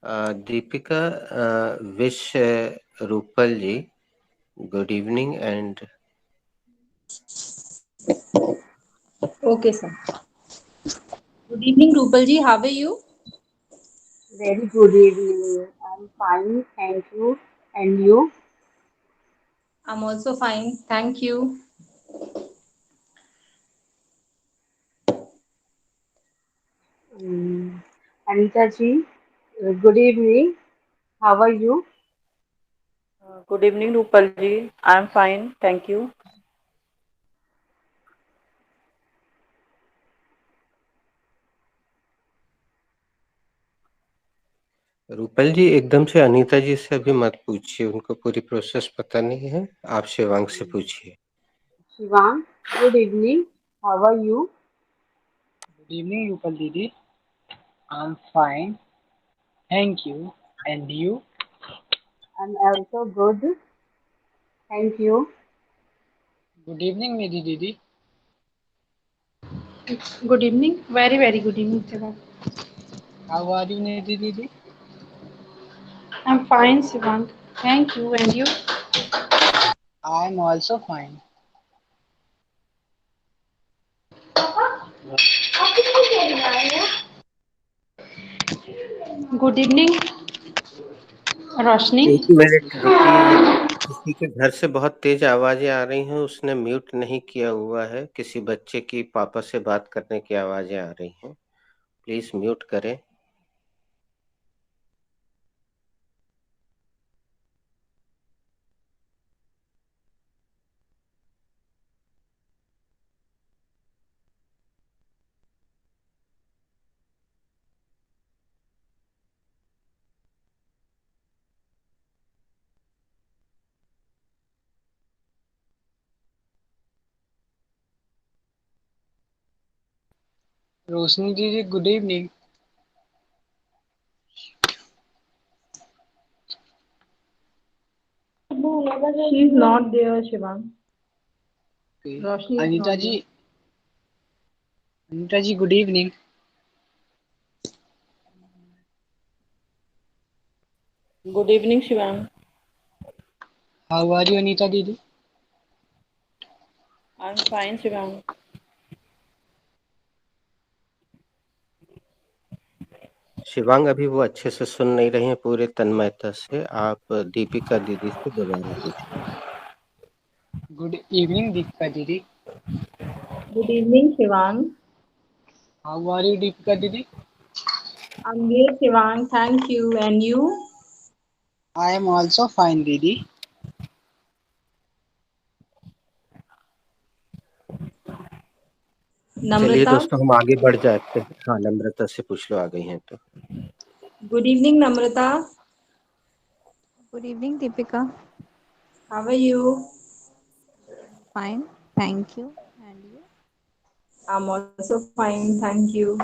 Deepika, wish Rupal ji good evening and Okay, sir. Good evening, Rupal ji. How are you? Very good evening. I'm fine, thank you. And you? I'm also fine. Thank you. Um, Anita ji, good evening. How are you? Good evening, Rupal ji. I'm fine, thank you. Rupal जी एकदम से अनीता जी से अभी मत पूछिए, उनको पूरी process पता नहीं है। आप शिवांग से पूछिए। Shivang, good evening. How are you? Good evening, Rupal Didi. I'm fine, thank you. And you? I'm also good. Thank you. Good evening, Nidhi Didi. Good evening. Very good evening, Shiva. How are you, Nidhi Didi? I'm fine, Shivang. Thank you. And you? I'm also fine. Good evening, रोशनी। एक minute रुकिए, ये किसी के घर से बहुत तेज आवाजें आ रही हैं, उसने म्यूट नहीं किया हुआ है। किसी बच्चे की पापा से बात करने की आवाजें आ रही हैं, प्लीज म्यूट करें। Rosni Didi, good evening. She's not there, Shivang. Okay. Roshni is Anita not there. ji, Anita ji, good evening. Good evening, Shivang. How are you, Anita Didi? I'm fine, Shivang. Shivang अभी वो अच्छे से सुन नहीं रही हैं पूरे तन्मयता से। आप दीपिका दीदी से दोबारा पूछिए। Good evening, Deepika Didi. Good evening, Shivang. How are you, Deepika Didi? I'm great, Shivang. Thank you. And you? I am also fine, Didi. चलिए Namrata. दोस्तों, हम आगे बढ़ जाते हैं। हाँ, नम्रता से पूछ लो, आ गई हैं तो। Good evening, Namrata. Good evening, Deepika. How are you? Fine, thank you. And you? I'm also fine. Thank you.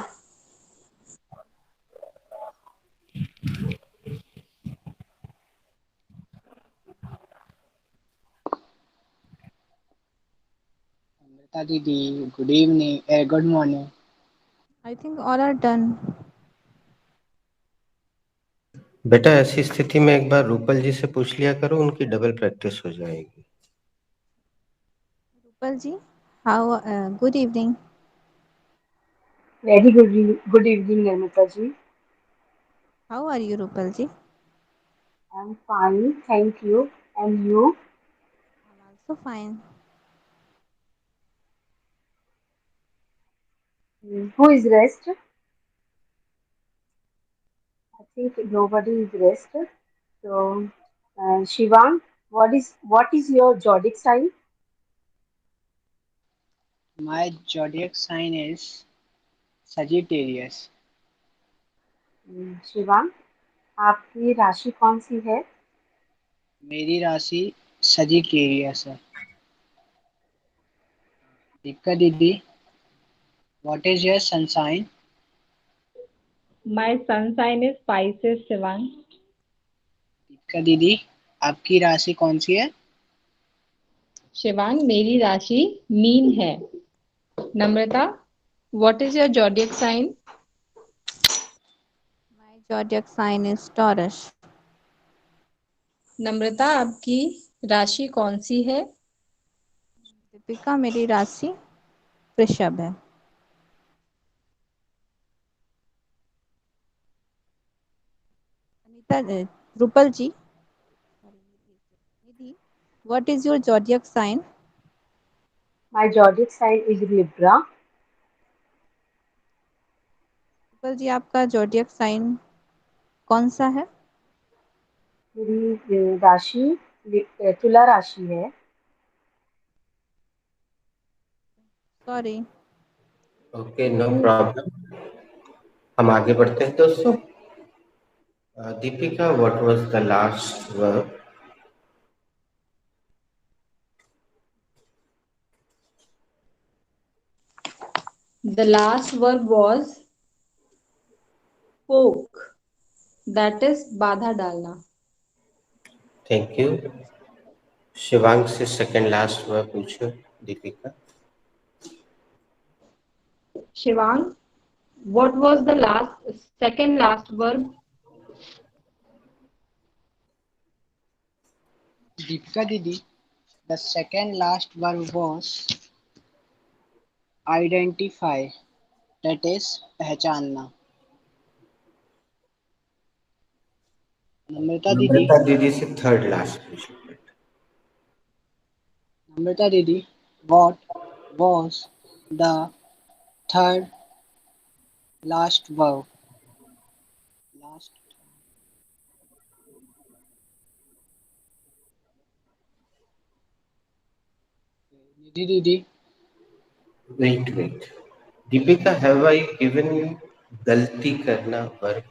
Anita Didi, good evening. Good morning. I think all are done. बेटा ऐसी स्थिति में एक बार रूपल जी से पूछ लिया करो, उनकी डबल प्रैक्टिस हो जाएगी। Rupal ji, how? Good evening. Very good evening, Anita ji. How are you, Rupal ji? I'm fine, thank you. And you? I'm also fine. Who is rest? I think nobody is rest. So, Shivang, what is your zodiac sign? My zodiac sign is Sagittarius. Shivang, आपकी राशि कौन सी है? मेरी राशि Sagittarius है. Deepika Didi, what is your sun sign? My sun sign is Pisces, Shivang. Deepika दीदी, आपकी राशि कौन सी है? शिवांग, मेरी राशि मीन है। नम्रता, what is your zodiac sign? zodiac sign is Taurus. नम्रता, आपकी राशि कौन सी है? दीपिका, मेरी राशि वृषभ है। अनीता, रूपल जी, निधि, what is your zodiac sign? My zodiac sign is Libra. Rupal जी, आपका zodiac sign कौन सा है? मेरी राशि तुला राशि है। सॉरी। Okay, no problem. हम आगे बढ़ते हैं दोस्तों। Deepika, what was the last verb? The last verb was poke, that is बाधा डालना। Thank you. शिवांग से सेकंड लास्ट वर्ब पूछो Deepika. Shivang, what was the second last verb? Deepika Didi, the second last verb was identify, that is पहचानना। नम्रता दीदी, नम्रता दीदी से third last पूछो। नम्रता दीदी, what was the third last verb? Last. Nidhi दीदी, wait. Deepika, have I given you गलती करना verb?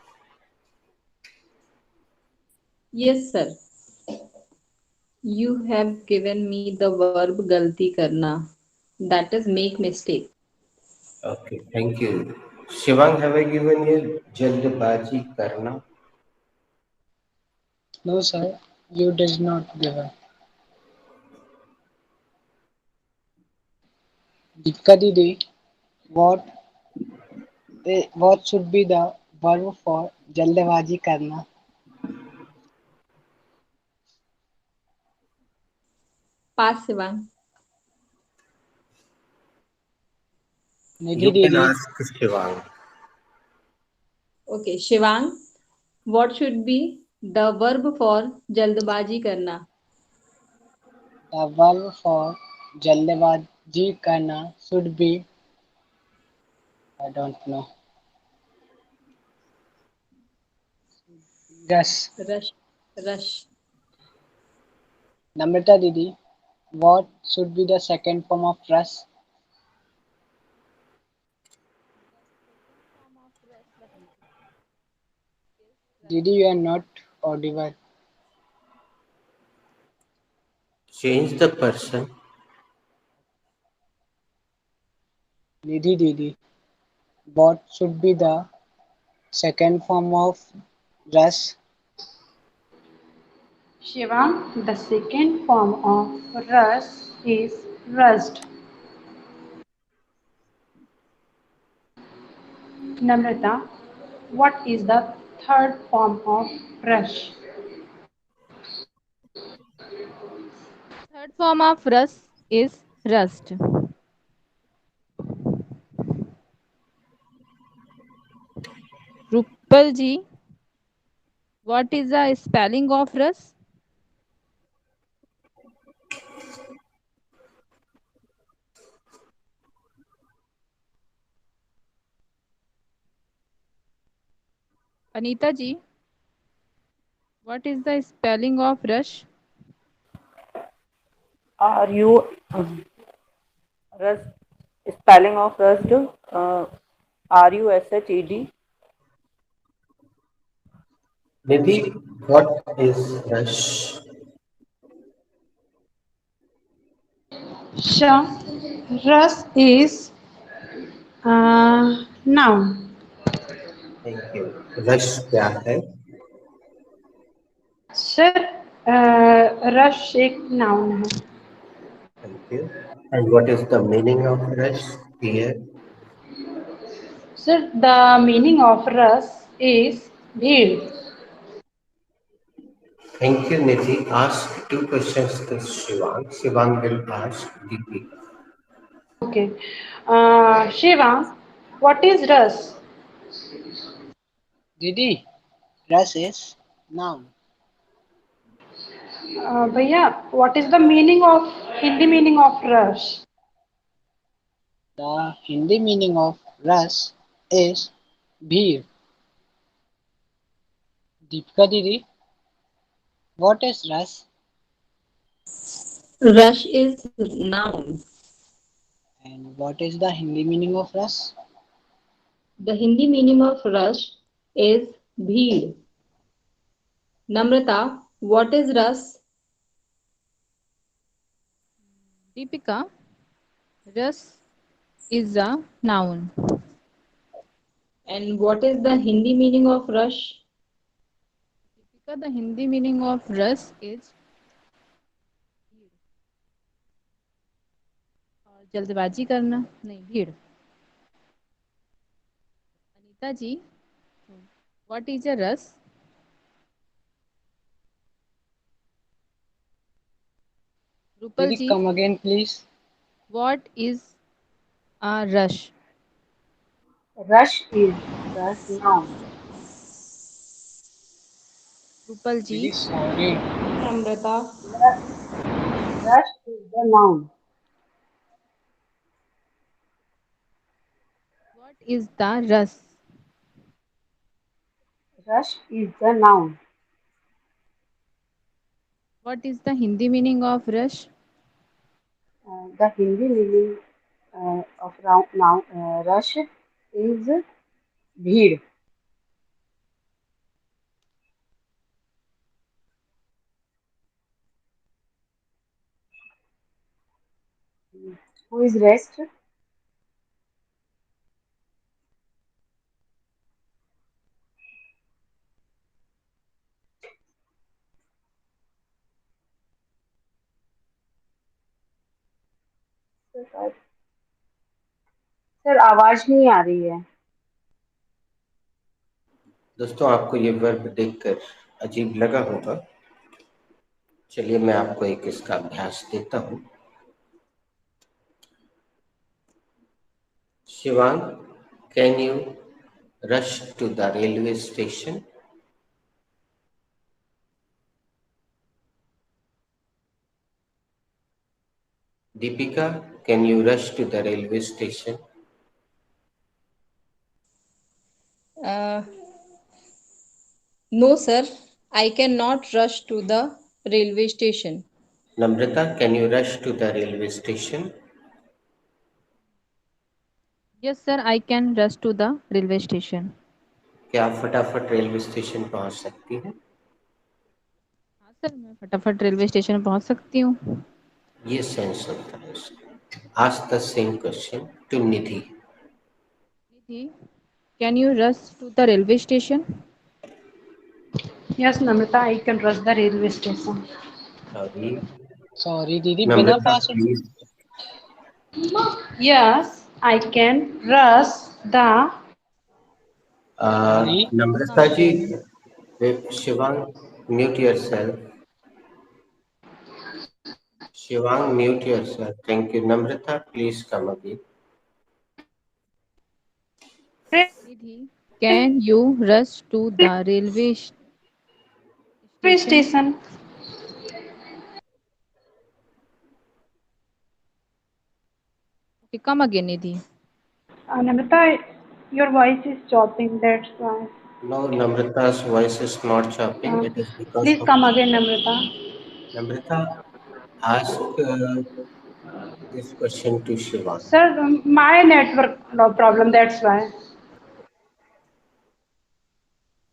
Yes, sir. You have given me the verb गलती करना, that is make mistake. Okay, thank you. Shivang, have I given you जल्दबाजी करना? no sir, you did not give her. Deepika Didi, what what should be the verb for जल्दबाजी करना? Pass, Shivank. Nidhi you can दीदी, ask Shivang. Okay, Shivank, what should be the verb for जल्दबाजी करना? the verb for जल्दबाजी करना should be, I don't know, rush. Rush, rush. Namrata Didi, what should be the second form of rush? Didi, you are not audible. Change the person. Nidhi Didi, what should be the second form of rush? Shivang, the second form of rush is rushed. Namrata, what is the third form of rush? Third form of rust is rust. Rupal ji, what is the spelling of rust? Anita ji, what is the spelling of rush? Are you rust? Spelling of rust? RUSHED. Nidhi, what is rush? Sha, rush is noun. Thank you. Rush क्या है? Sir, rush एक noun है। Thank you. And what is the meaning of rush here? Sir, the meaning of rush is भीड़. Thank you, Nidhi. Ask two questions to Shivang. Shivang will ask Deepika. Okay. Shiva, what is Ras? Didi, Rus is noun. Bhaiya, what is the meaning of Hindi meaning of Ras? The Hindi meaning of Rus is bheer. Deepika Didi, what is Rus Rush is noun. and what is the Hindi meaning of Rus? The Hindi meaning of rush is bheed. Namrata, what is rush? Deepika, rus is a noun. And what is the Hindi meaning of rush? Deepika, the Hindi meaning of rus is और जल्दबाजी करना नहीं भीड़. Anita ji, what is a rus? Rupal Didi, जी, come again, please. what is a rush? Rush is the noun. Rupal ji, Didi, sorry. Namrata, Rush is the noun. what is the rus? Rush is the noun. What is the Hindi meaning of rush? The Hindi meaning of noun rush is bheed. Who is rest? Sir आवाज नहीं आ रही है. दोस्तों, आपको ये verb देखकर अजीब लगा होगा. चलिए मैं आपको एक इसका अभ्यास देता हूँ. Shivang, can you rush to the railway station? Deepika, can you rush to the railway station? no sir, I cannot rush to the railway station. Namrata, can you rush to the railway station? Yes sir, I can rush to the railway station. क्या आप फटाफट railway station पहुंच सकती हैं? हाँ sir, मैं फटाफट railway station पहुंच सकती हूँ. ये सेंस होता है उसका. Ask the same question to Nidhi. Nidhi, can you rush to the railway station? Yes, Namrata, I can rush the railway station. Sorry. Sorry, Didi, बिना Namrata, pass. please. Yes, I can rush the. Sorry. Namrata ji, Shivang, mute yourself. Shivang, mute yourself. Thank you. Namrata, please come again. Nidhi, can you rush to the railway Railway station? station. Okay, come again, Nidhi. Namrata, your voice is chopping, that's why. No, Namrata's voice is not chopping. It is because Please of come again, Namrata. Namrata. Ask this question to Shivang. Sir, my network no problem, that's why.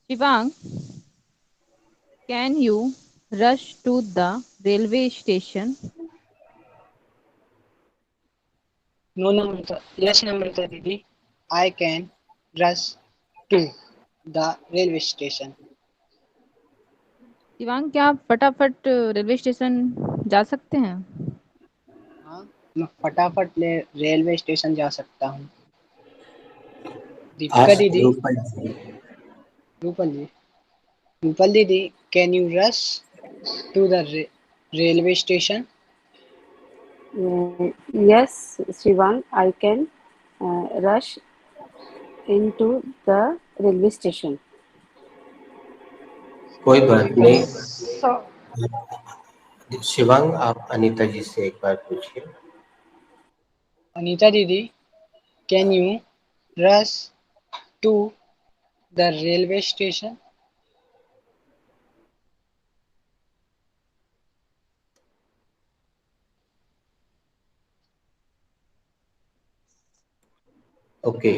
Shivang, can you rush to the railway station? No, Namrata. Yes, Namrata, Didi. I can rush to the railway station. Shivang, क्या आप फटाफट railway station जा सकते हैं? हाँ, मैं फटाफट railway station जा सकता हूँ. दीपिका Ask दीदी. Rupal ji. रूपल जी, रूपल दीदी, can you rush to the railway station? Yes, Shivang, I can rush into the railway station. कोई बात नहीं। So, शिवांग, आप अनीता जी से एक बार पूछिए। अनीता दीदी, can you rush to the railway station? Okay,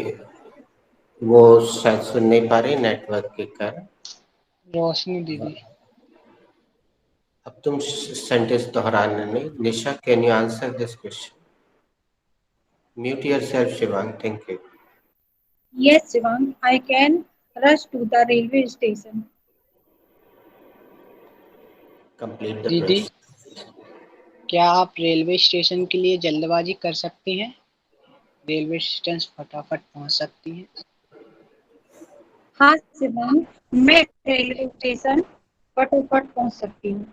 वो शायद सुन नहीं पा रहे नेटवर्क के कारण। रोशनी दीदी। अब तुम सेंटेंस दोहराना नहीं। Nisha, can you answer this question? Mute yourself Shivang, thank you. Yes, Shivang, I can rush to the railway station. Complete the दीदी, प्रोसेस। क्या आप रेलवे स्टेशन के लिए जल्दबाजी कर सकती हैं? रेलवे स्टेशन फटाफट पहुंच सकती हैं। हाँ शिवांग, मैं रेलवे स्टेशन फटाफट पहुंच सकती हूँ।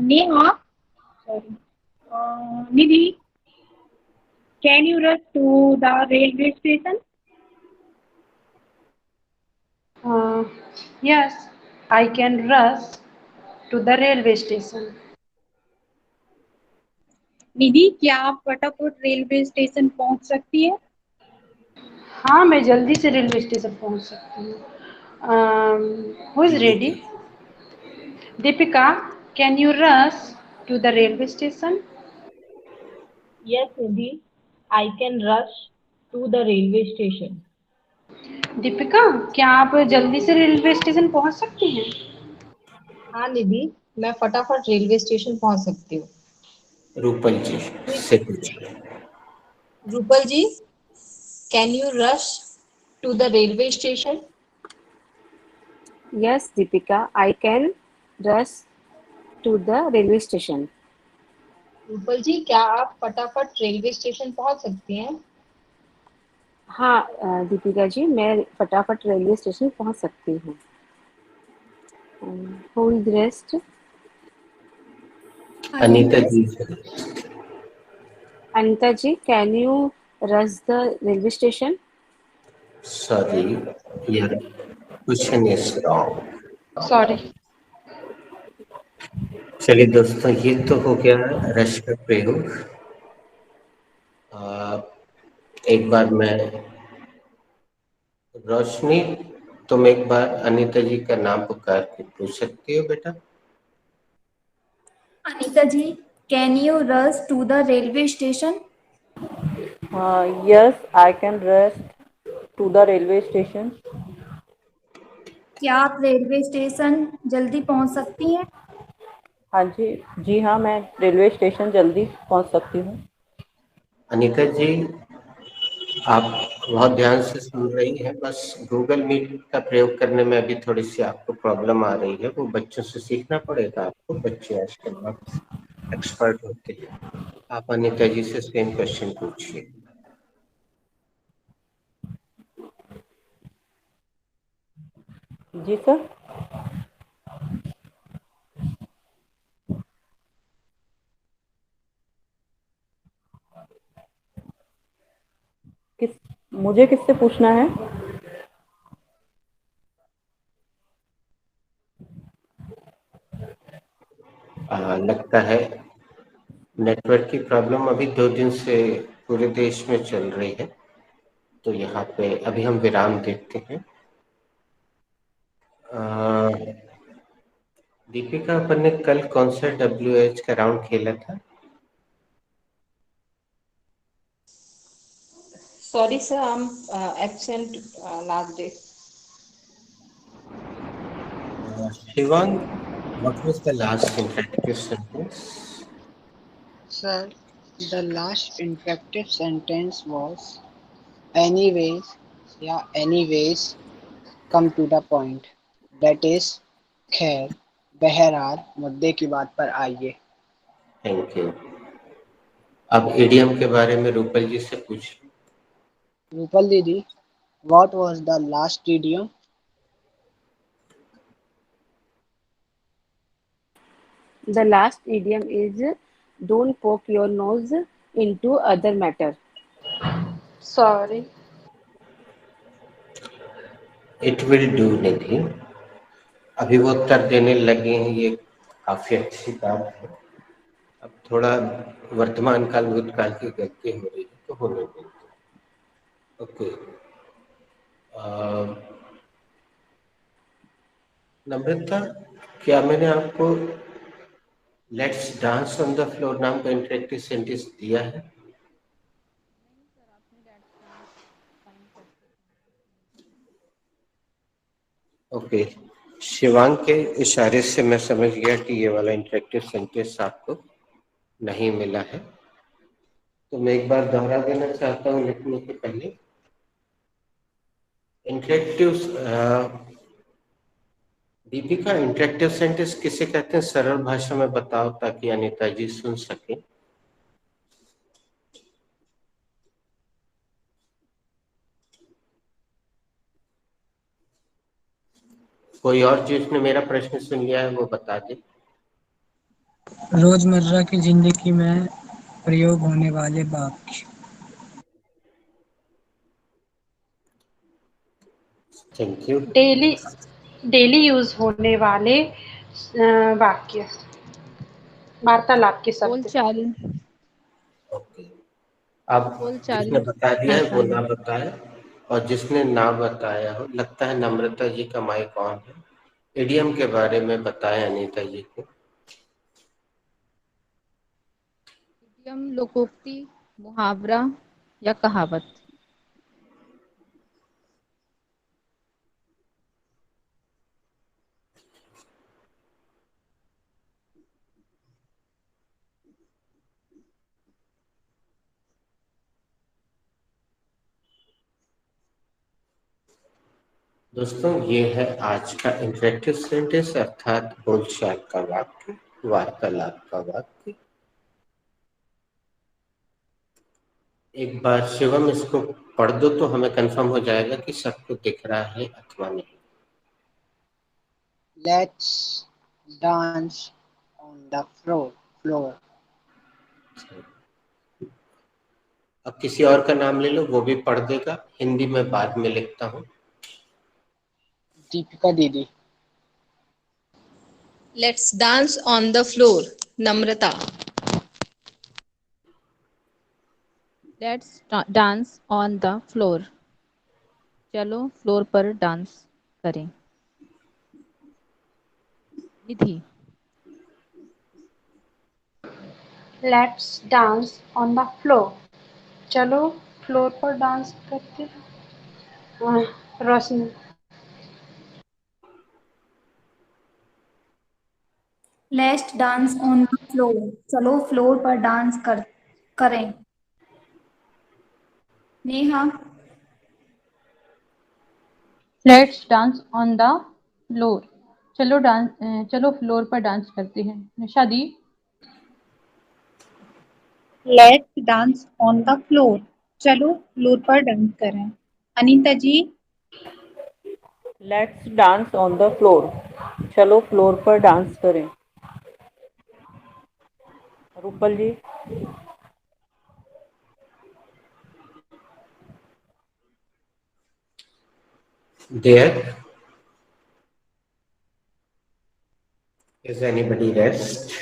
Neha, sorry, Nidhi, can you rush to the railway station? Yes, I can rush to the railway station. Nidhi, क्या आप फटाफट रेलवे स्टेशन पहुंच सकती है? हाँ, मैं जल्दी से रेलवे स्टेशन पहुंच सकती हूँ। Who is ready? Deepika, can you rush to the railway station? Yes, Nidhi, I can rush to the railway station. Deepika, क्या आप जल्दी से रेलवे स्टेशन पहुंच सकती हैं? हाँ निधि, मैं फटाफट रेलवे स्टेशन पहुंच सकती हूँ। रूपल जी से पूछिए। Rupal ji, can you rush to the railway station? Yes, Deepika, I can rush to the railway station. Rupal ji, क्या आप फटाफट रेलवे स्टेशन पहुंच सकती हैं? हाँ दीपिका जी, मैं फटाफट रेलवे स्टेशन पहुंच सकती हूँ। Who is rest? Anita ji से। Anita ji, can you rush the railway station? Sorry, your question is wrong. Sorry. चलिए दोस्तों, ये तो हो गया रश का प्रयोग। एक बार मैं, रोशनी, तुम एक बार अनीता जी का नाम पुकार के पूछ सकती हो बेटा? Anita ji, can you rush to the railway station? Yes, I can rush to the railway station. क्या आप रेलवे स्टेशन जल्दी पहुंच सकती हैं? हाँ जी, जी हाँ, मैं रेलवे स्टेशन जल्दी पहुंच सकती हूँ। अनीता जी, आप बहुत ध्यान से सुन रही हैं, बस गूगल मीट का प्रयोग करने में अभी थोड़ी सी आपको प्रॉब्लम आ रही है। वो बच्चों से सीखना पड़ेगा आपको, बच्चे आजकल बहुत एक्सपर्ट होते हैं। आप अनीता जी से सेम क्वेश्चन पूछिए। जी सर। मुझे किससे पूछना है? लगता है नेटवर्क की प्रॉब्लम अभी 2 दिन से पूरे देश में चल रही है, तो यहाँ पे अभी हम विराम देते हैं। दीपिका, अपन ने कल कौन सा WH का राउंड खेला था? Sorry sir, I'm absent last day. Shivang, what was the last interactive sentence? Sir, the last interactive sentence was anyways या anyways come to the point. That is, खैर, बहरहाल, मुद्दे की बात पर आइए। Thank you. अब इडियम के बारे में रूपल जी से पूछ। रूपल दीदी, What was the last idiom? The last idiom is don't poke your nose into other matter. Sorry. It will do Nidhi. अभी वो उत्तर देने लगे हैं, ये काफी अच्छी बात है। अब थोड़ा वर्तमान काल भूतकाल की गलती हो रही है तो होने देंगे। ओके, नम्रता, क्या मैंने आपको let's dance on the floor नाम का इंटरेक्टिव सेंटेंस दिया है? ओके, शिवांग के इशारे से मैं समझ गया कि ये वाला इंटरेक्टिव सेंटेंस आपको नहीं मिला है, तो मैं एक बार दोहरा देना चाहता हूँ लिखने के पहले। इंटरेक्टिव दीपिका, इंटरेक्टिव सेंटेंस किसे कहते हैं? सरल भाषा में बताओ ताकि अनीता जी सुन सके। कोई और जिसने मेरा प्रश्न सुन लिया है वो बता दे। रोजमर्रा की जिंदगी में प्रयोग होने वाले वाक्य। Thank you. डेली यूज होने वाले वाक्य, वार्तालाप के शब्द। बोलचाल। ओके, अब बोलचाल जिसने बता दिया है वो भाषा में। ना बताए, और जिसने ना बताया हो, लगता है नम्रता जी का माइक ऑन है, इडियम के बारे में बताएं अनीता जी को। इडियम लोकोक्ति, मुहावरा या कहावत। दोस्तों, ये है आज का इंटरेक्टिव सेंटेंस अर्थात बोलचाल का वाक्य, वार्तालाप का वाक्य। एक बार शिवम इसको पढ़ दो तो हमें कंफर्म हो जाएगा कि सबको दिख रहा है अथवा नहीं। Let's dance on the floor. अब किसी और का नाम ले लो, वो भी पढ़ देगा, हिंदी में बाद में लिखता हूँ। दीपिका दीदी। Let's dance on the floor. Namrata. Let's dance on the floor. चलो फ्लोर पर डांस करें। Nidhi. Let's dance on the floor. चलो फ्लोर पर डांस करते हैं। Roshni. Let's dance on the floor. चलो फ्लोर पर डांस करें। Neha. Let's dance on the floor. चलो फ्लोर पर डांस करते हैं। निशादी। Let's dance on the floor. चलो फ्लोर पर डांस करें। Anita ji. Let's dance on the floor. चलो फ्लोर पर डांस करें। रूपल जी। There is anybody rest?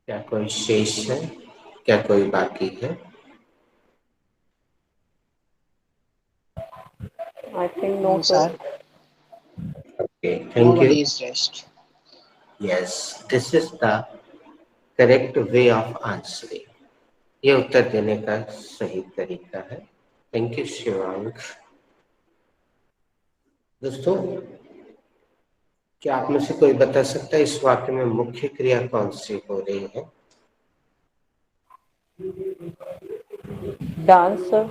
क्या कोई शेष है? क्या कोई बाकी है? I think no, No, sir. sir. Okay, thank you. Nobody is rest. Yes, this is the correct way of answering. ये उत्तर देने का सही तरीका है। Thank you Shivang. दोस्तों, क्या आप में से कोई बता सकता है इस वाक्य में मुख्य क्रिया कौन सी हो रही है? Dance, sir.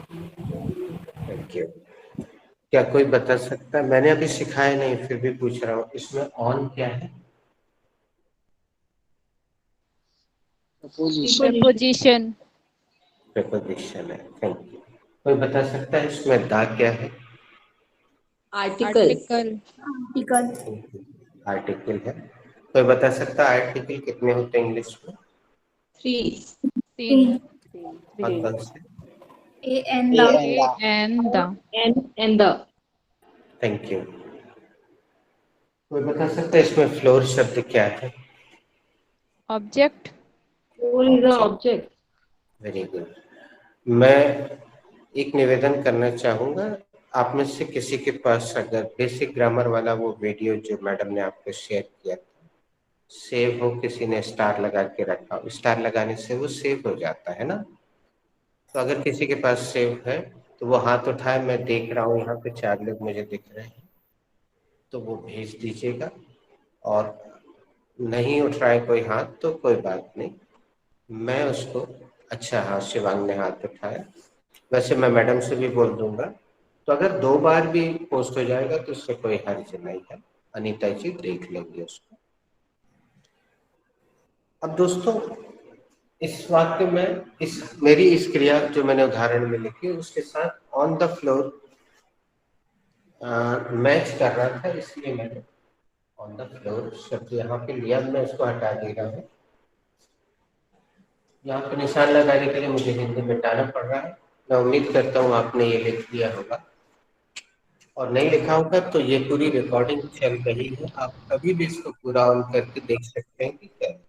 Thank you. क्या कोई बता सकता है? मैंने अभी सिखाया नहीं, फिर भी पूछ रहा हूँ, इसमें ऑन क्या है? Proposition. प्रपोजिशन। प्रपोजिशन है। Thank you. कोई बता सकता है इसमें दा क्या है? Article. आर्टिकल। आर्टिकल है। कोई बता सकता है आर्टिकल कितने होते हैं इंग्लिश में? 3. 3. कौन कौन से? A an A the. and the. And the. And the. Thank you. कोई बता सकता है इसमें फ्लोर शब्द क्या है? Object. Floor is the object. Very good. मैं एक निवेदन करना चाहूंगा, आप में से किसी के पास अगर बेसिक ग्रामर वाला वो वीडियो जो मैडम ने आपको शेयर किया था सेव हो, किसी ने स्टार लगा के रखा हो, स्टार लगाने से वो सेव हो जाता है ना, तो अगर किसी के पास सेव है तो वो हाथ उठाए। मैं देख रहा हूँ यहाँ पे 4 लोग मुझे दिख रहे हैं, तो वो भेज दीजिएगा। और नहीं उठ रहा है कोई हाथ तो कोई बात नहीं, मैं उसको, अच्छा हाँ शिवांग ने हाथ उठाया, वैसे मैं मैडम से भी बोल दूंगा, तो अगर 2 बार भी पोस्ट हो जाएगा तो उससे कोई हर्ज नहीं है। अनीता जी देख लेंगे उसको। अब दोस्तों इस वाक्य में मेरी इस क्रिया जो मैंने उदाहरण में लिखी उसके साथ ऑन द फ्लोर मैच कर रहा था, इसलिए मैंने ऑन द फ्लोर शब्द यहाँ पे लिया। मैं उसको हटा दे रहा हूँ, यहाँ पे निशान लगाने के लिए मुझे हिंदी मिटाना पड़ रहा है। मैं उम्मीद करता हूँ आपने ये लिख लिया होगा, और नहीं लिखा होगा तो ये पूरी रिकॉर्डिंग चल रही है, आप कभी भी इसको पूरा ऑन करके देख सकते हैं कि क्या है।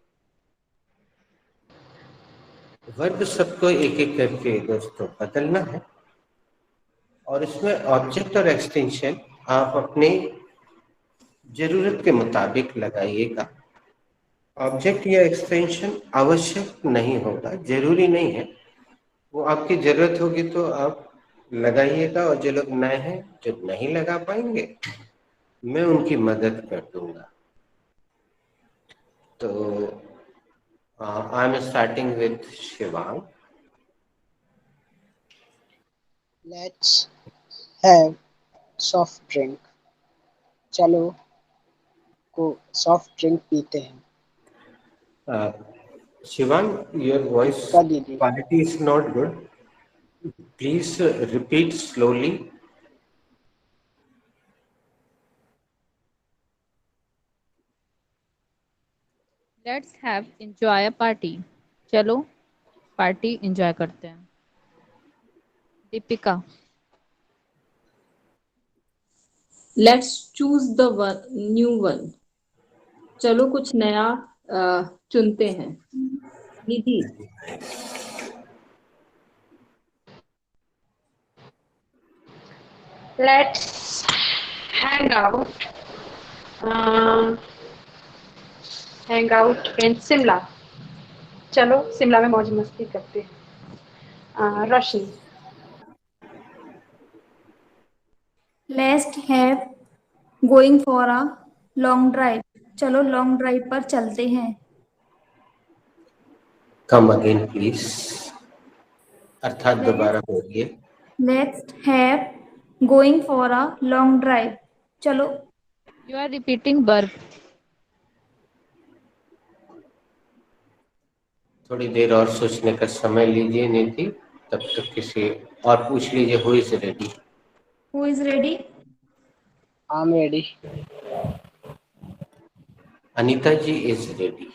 वर्ब सबको एक एक करके दोस्तों बदलना है, और इसमें ऑब्जेक्ट और एक्सटेंशन आप अपनी जरूरत के मुताबिक लगाइएगा। ऑब्जेक्ट या एक्सटेंशन आवश्यक नहीं होगा, जरूरी नहीं है, वो आपकी जरूरत होगी तो आप लगाइएगा, और जो लोग नए हैं जो नहीं लगा पाएंगे मैं उनकी मदद कर दूंगा। तो I am starting with Shivang. Let's have soft drink. चलो को सॉफ्ट ड्रिंक पीते हैं। शिवांग, योर वॉइस का दीदी। Quality is not good, please repeat slowly. Let's have enjoy a party. चलो पार्टी एंजॉय करते हैं। Deepika. Let's choose the new one. चलो कुछ नया चुनते हैं। निधि। Let's hang out. Hang out in Simla. चलो शिमला में मौज मस्ती करते हैं। Roshni. Let's have going for a long drive. चलो लॉन्ग ड्राइव पर चलते हैं। कम अगेन प्लीज, अर्थात दोबारा बोलिए। Let's have going for a long drive. चलो। You are repeating verb. थोड़ी देर और सोचने का समय लीजिए निधि, तब तक किसी और पूछ लीजिए। Who is ready? Who is ready? I am ready. Anita ji is ready.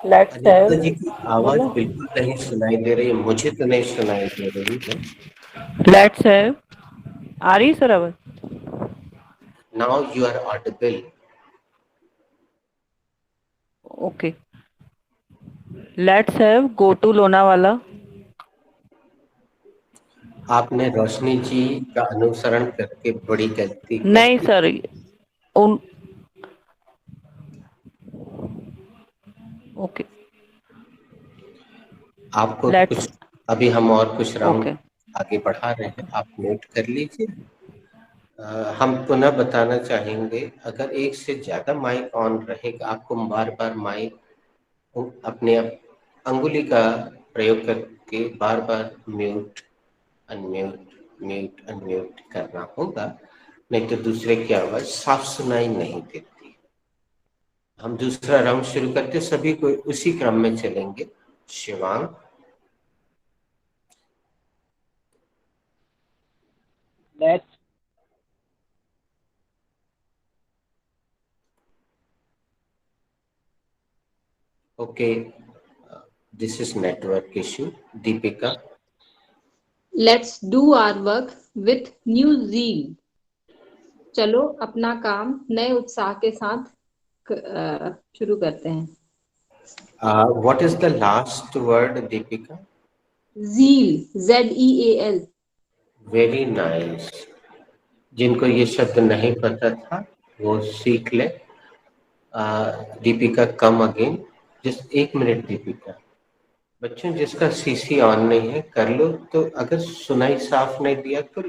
Anita ji की आवाज बिल्कुल नहीं सुनाई दे रही है, मुझे तो नहीं सुनाई दे रही है। लेट्स हैव, आ रही सर आवाज? Now you are audible. Okay. Let's have go to Lonavala. आपने रोशनी जी का अनुसरण करके बड़ी गलती की। नहीं सर, उन ओके। आपको कुछ अभी हम और कुछ राउंड आगे बढ़ा रहे हैं, आप नोट कर लीजिए। हम पुनः बताना चाहेंगे, अगर एक से ज्यादा माइक ऑन रहेगा आपको बार बार माइक अपने अंगुली का प्रयोग करके बार बार म्यूट अनम्यूट म्यूट अनम्यूट करना होगा, नहीं तो दूसरे की आवाज साफ सुनाई नहीं देती। हम दूसरा राउंड शुरू करते, सभी को उसी क्रम में चलेंगे। Shivang. Let's Okay, this is network issue. Deepika. Let's do our work with new zeal. चलो अपना काम नए उत्साह के साथ शुरू करते हैं। What is the last word, Deepika? Zeal, Z-E-A-L. Very nice. जिनको ये शब्द नहीं पता था वो सीख ले। Deepika come again, just 1 minute Deepika. बच्चों जिसका सीसी ऑन नहीं है कर लो, तो अगर सुनाई साफ नहीं दिया तो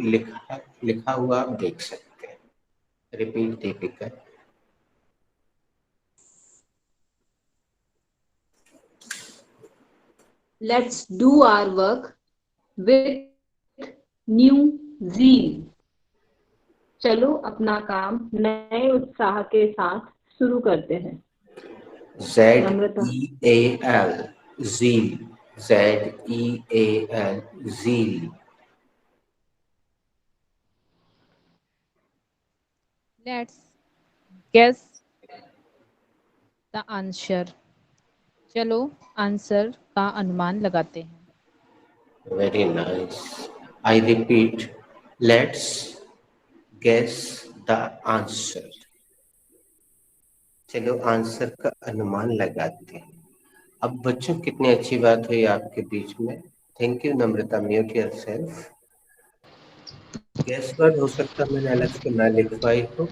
लिखा हुआ आप देख सकते हैं। Repeat Deepika. Let's do our work with new zeal. चलो अपना काम नए उत्साह के साथ शुरू करते हैं। Z-E-A-L, zeal, Z-E-A-L, zeal. Let's guess the answer. चलो आंसर का अनुमान लगाते हैं। Very nice. I repeat, let's guess the answer. चलो आंसर का अनुमान लगाते हैं। अब बच्चों कितनी अच्छी बात हुई आपके बीच में। Thank you Namrata, mute yourself. Guess word हो सकता मैंने अलग से ना लिखवाई हो।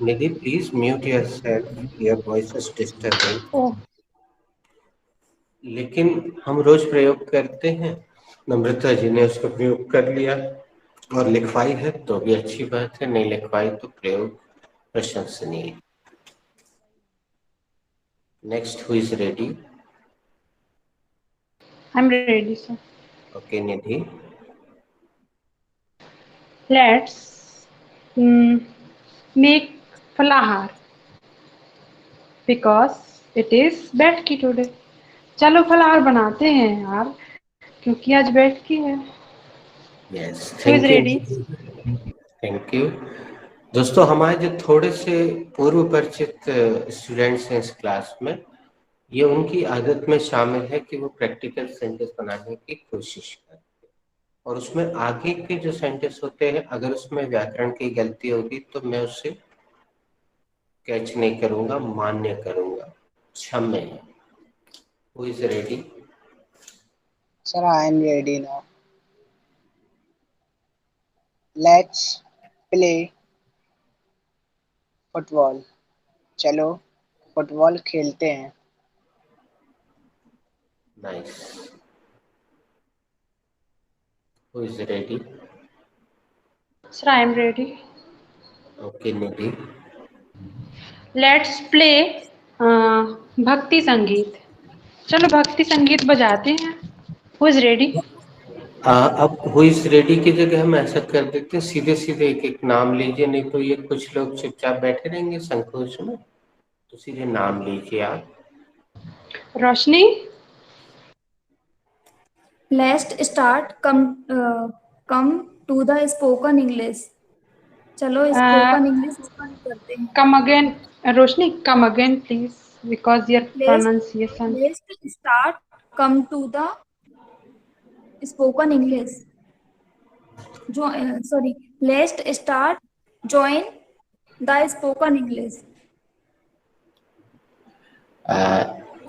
Nidhi please mute yourself, your voice is disturbing. लेकिन हम रोज प्रयोग करते हैं, नम्रता जी ने उसका प्रयोग कर लिया और लिखवाई है तो भी अच्छी बात है, नहीं लिखवाई तो प्रयोग प्रशंसनीय। Next, who is ready? I'm ready, sir. Okay Nidhi. Let's make falahar because it is बैठकी today. चलो फलाहार बनाते हैं यार, क्योंकि आज बैठकी है। Yes, Who is thank you. ready? Thank you. दोस्तों हमारे जो थोड़े से पूर्व परिचित स्टूडेंट्स हैं इस क्लास में, ये उनकी आदत में शामिल है कि वो प्रैक्टिकल सेंटेंस बनाने की कोशिश करते हैं, और उसमें आगे के जो सेंटेंस होते हैं अगर उसमें व्याकरण की गलती होगी तो मैं उसे कैच नहीं करूंगा, मान्य करूंगा, क्षम्य है। Who is ready? Sir, I am ready now. Let's play football. चलो फुटबॉल खेलते हैं। Nice. Who is ready? Sir, I am ready. Okay, Nidhi. Let's play भक्ति संगीत। चलो भक्ति संगीत बजाते हैं। Who is ready? अब हु इज रेडी की जगह हम ऐसा कर देते हैं, सीधे सीधे एक एक नाम लीजिए, नहीं तो ये कुछ लोग चुपचाप बैठे रहेंगे संकोच में, तो सीधे नाम लीजिए आप। रोशनी। Let's start. Come to the spoken English. चलो spoken English स्टार्ट करते हैं। Come again, Roshni, come again please, because your pronunciation. Let's start. Come to the spoken English. Let's start. Join the spoken English.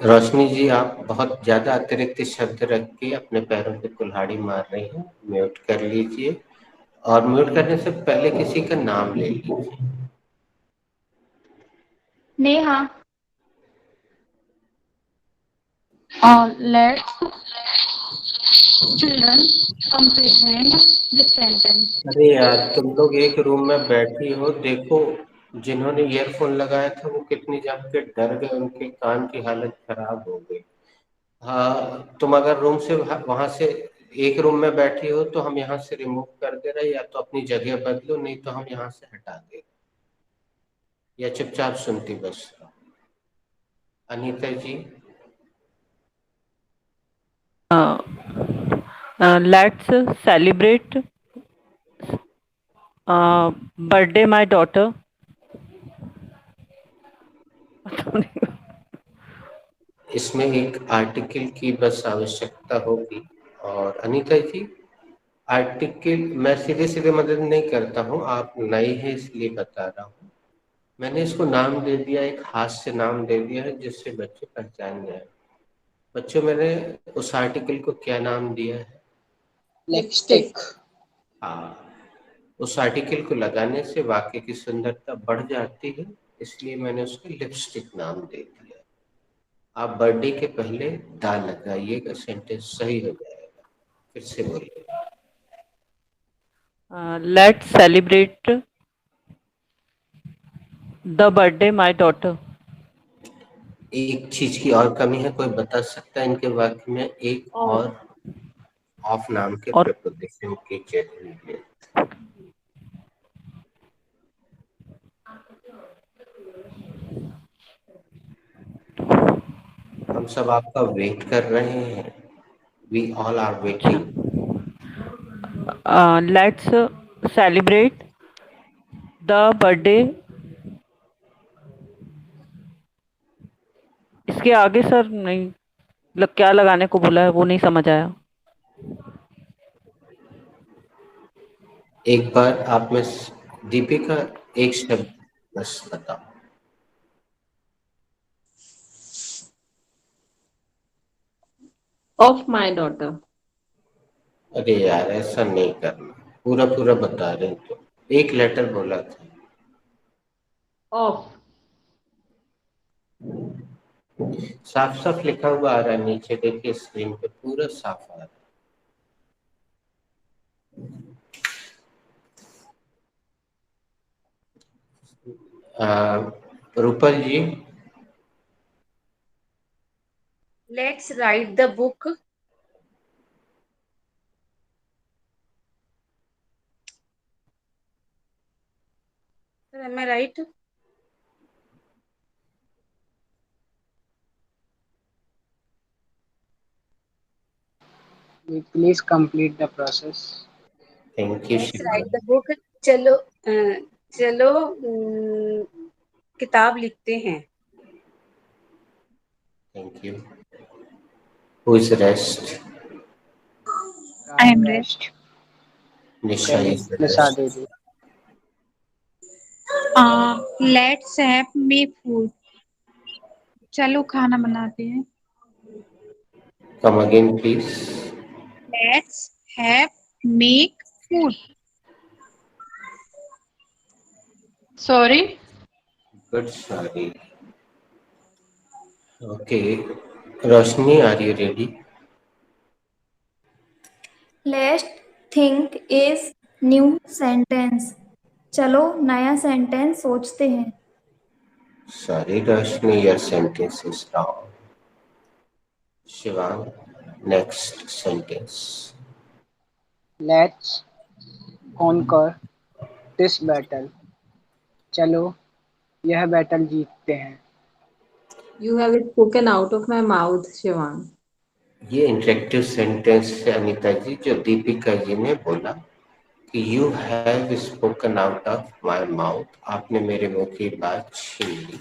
रोशनी जी आप बहुत ज्यादा अतिरिक्त शब्द रख के अपने पैरों पे कुल्हाड़ी मार रही हैं, म्यूट कर लीजिए, और म्यूट करने से पहले किसी का नाम ले लीजिए। Neha. Let's children comprehend this sentence. अरे यार तुम लोग एक रूम में बैठी हो, देखो जिन्होंने ईयरफोन लगाया था वो कितनी जम के डर गए, उनके कान की हालत खराब हो गई। हाँ, तुम अगर रूम से वहां से एक रूम में बैठी हो तो हम यहाँ से रिमूव कर दे रहे, या तो अपनी जगह बदलो, नहीं तो हम यहाँ से हटा दे, या चुपचाप सुनती बस। Anita ji, let's celebrate birthday my daughter. इसमें एक आर्टिकल की बस आवश्यकता होगी। और अनीता जी, आर्टिकल मैं सीधे सीधे मदद नहीं करता हूँ, आप नए हैं इसलिए बता रहा हूँ। मैंने इसको नाम दे दिया, एक हास्य नाम दे दिया है जिससे बच्चे पहचान जाए। बच्चों, मैंने उस आर्टिकल को क्या नाम दिया है? लिपस्टिक। हाँ, उस आर्टिकल को लगाने से वाक्य की सुंदरता बढ़ जाती है, इसलिए मैंने उसको लिपस्टिक नाम दे दिया। आप बर्थडे के पहले दा लगाइएगा, सेंटेंस सही हो जाएगा। फिर से बोलिए। Let's celebrate the birthday my daughter. एक चीज की और कमी है, कोई बता सकता है इनके वाक्य में एक और ऑफ नाम के और प्रीपोजिशन की जरूरत? हम सब आपका वेट कर रहे हैं। We all are waiting. Let's celebrate the birthday. इसके आगे सर नहीं क्या लगाने को बोला है वो नहीं समझ आया। एक बार आप में दीपिका एक शब्द बस बताओ। Of my daughter. अरे यार, ऐसा नहीं करना, पूरा पूरा बता रहे हैं तो। एक लेटर बोला था। ऑफ। साफ साफ लिखा हुआ आ रहा है नीचे, देखिए स्क्रीन पे पूरा साफ आ रहा है। रूपल जी, Let's write the book. Sir, am I right? Please complete the process. Thank you Let's Shiva. write the book. चलो चलो किताब लिखते हैं। Thank you. Who is rest? I am rest. Nisha is Nisha rest. Devi. Let's have me food. चलो खाना बनाते हैं। Come again please. Let's have make food. Sorry. Good, sorry. Okay, Roshni, are you ready? Let's think is new sentence. चलो नया sentence सोचते हैं। Sorry, Roshni, your sentence is wrong. Shivang, next sentence. Let's conquer this battle. चलो यह battle जीतते हैं। You have spoken out of my mouth, Shivang. ये interactive sentence है अनीता जी, जो दीपिका जी ने बोला कि you have spoken out of my mouth. आपने मेरे मुंह की बात छीन ली।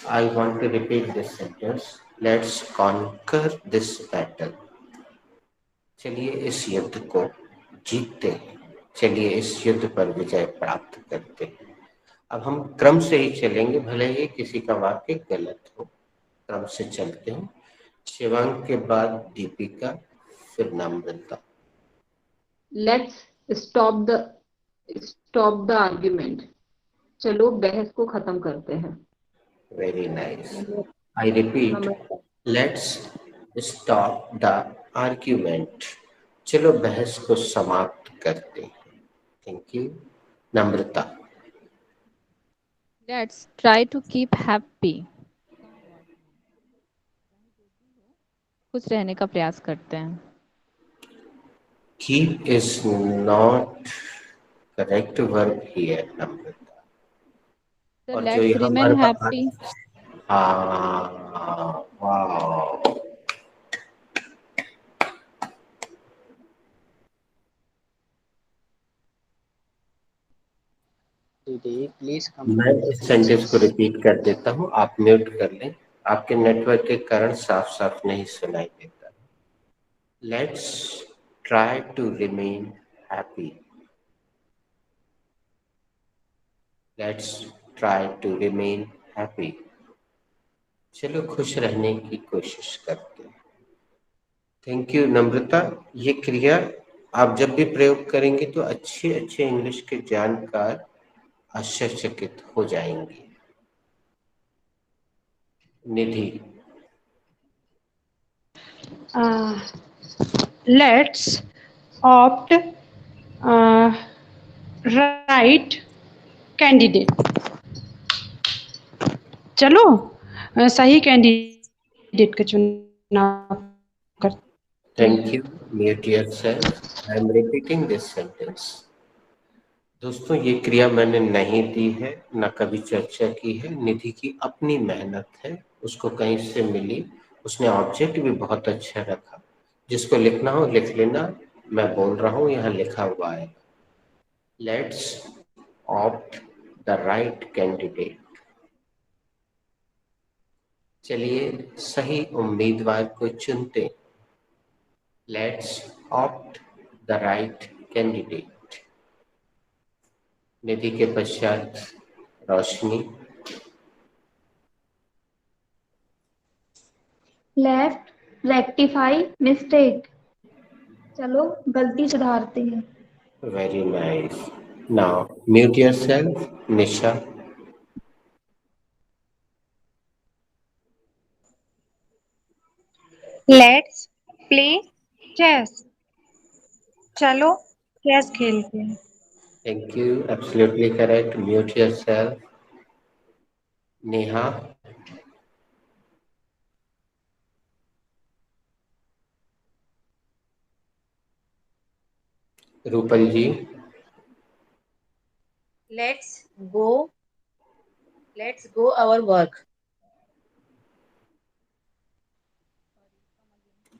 I want to repeat this sentence. Let's conquer this battle. चलिए इस युद्ध को जीतते हैं, चलिए इस युद्ध पर विजय प्राप्त करते हैं। अब हम क्रम से ही चलेंगे, भले ही किसी का वाक्य गलत हो। क्रम से चलते हैं। शिवांग के बाद दीपिका, फिर Namrata. Let's stop the argument. चलो बहस को खत्म करते हैं। Very nice. I repeat, let's stop the argument. चलो बहस को समाप्त करते हैं। Thank you. Namrata. Let's try to keep happy. खुश रहने का प्रयास करते हैं। Keep is not correct verb here, Namrata. So और जो let's यहाँ remain happy. हाँ, वाह। दीदी प्लीज मैं कंप्लीट द इस सेंटेंस को सेंटेंस। रिपीट कर देता हूँ, आप म्यूट कर लें, आपके नेटवर्क के कारण साफ साफ नहीं सुनाई देता। Let's try to remain happy. Let's try to remain happy. चलो खुश रहने की कोशिश करते हैं। Thank you Namrata. ये क्रिया आप जब भी प्रयोग करेंगे तो अच्छे अच्छे इंग्लिश के जानकार आश्चर्यचकित हो जाएंगे। निधि। Let's opt right candidate. चलो सही कैंडिडेट का चुनाव करते थैंक हैं। You. Mute yourself. I am repeating this sentence. दोस्तों ये क्रिया मैंने नहीं दी है, ना कभी चर्चा की है। निधि की अपनी मेहनत है, उसको कहीं से मिली। उसने ऑब्जेक्ट भी बहुत अच्छा रखा। जिसको लिखना हो लिख लेना, मैं बोल रहा हूँ यहाँ लिखा हुआ है। Let's opt the right candidate. चलिए सही उम्मीदवार को चुनते। Let's opt the right candidate. Nidhi के पश्चात रोशनी। Left rectify mistake. चलो गलती सुधारते हैं। Very nice. Now mute yourself, Nisha. Let's play chess. चलो चेस खेलते हैं। Thank you. Absolutely correct. Mute yourself, Neha. Rupal ji. Let's go. Let's go our work.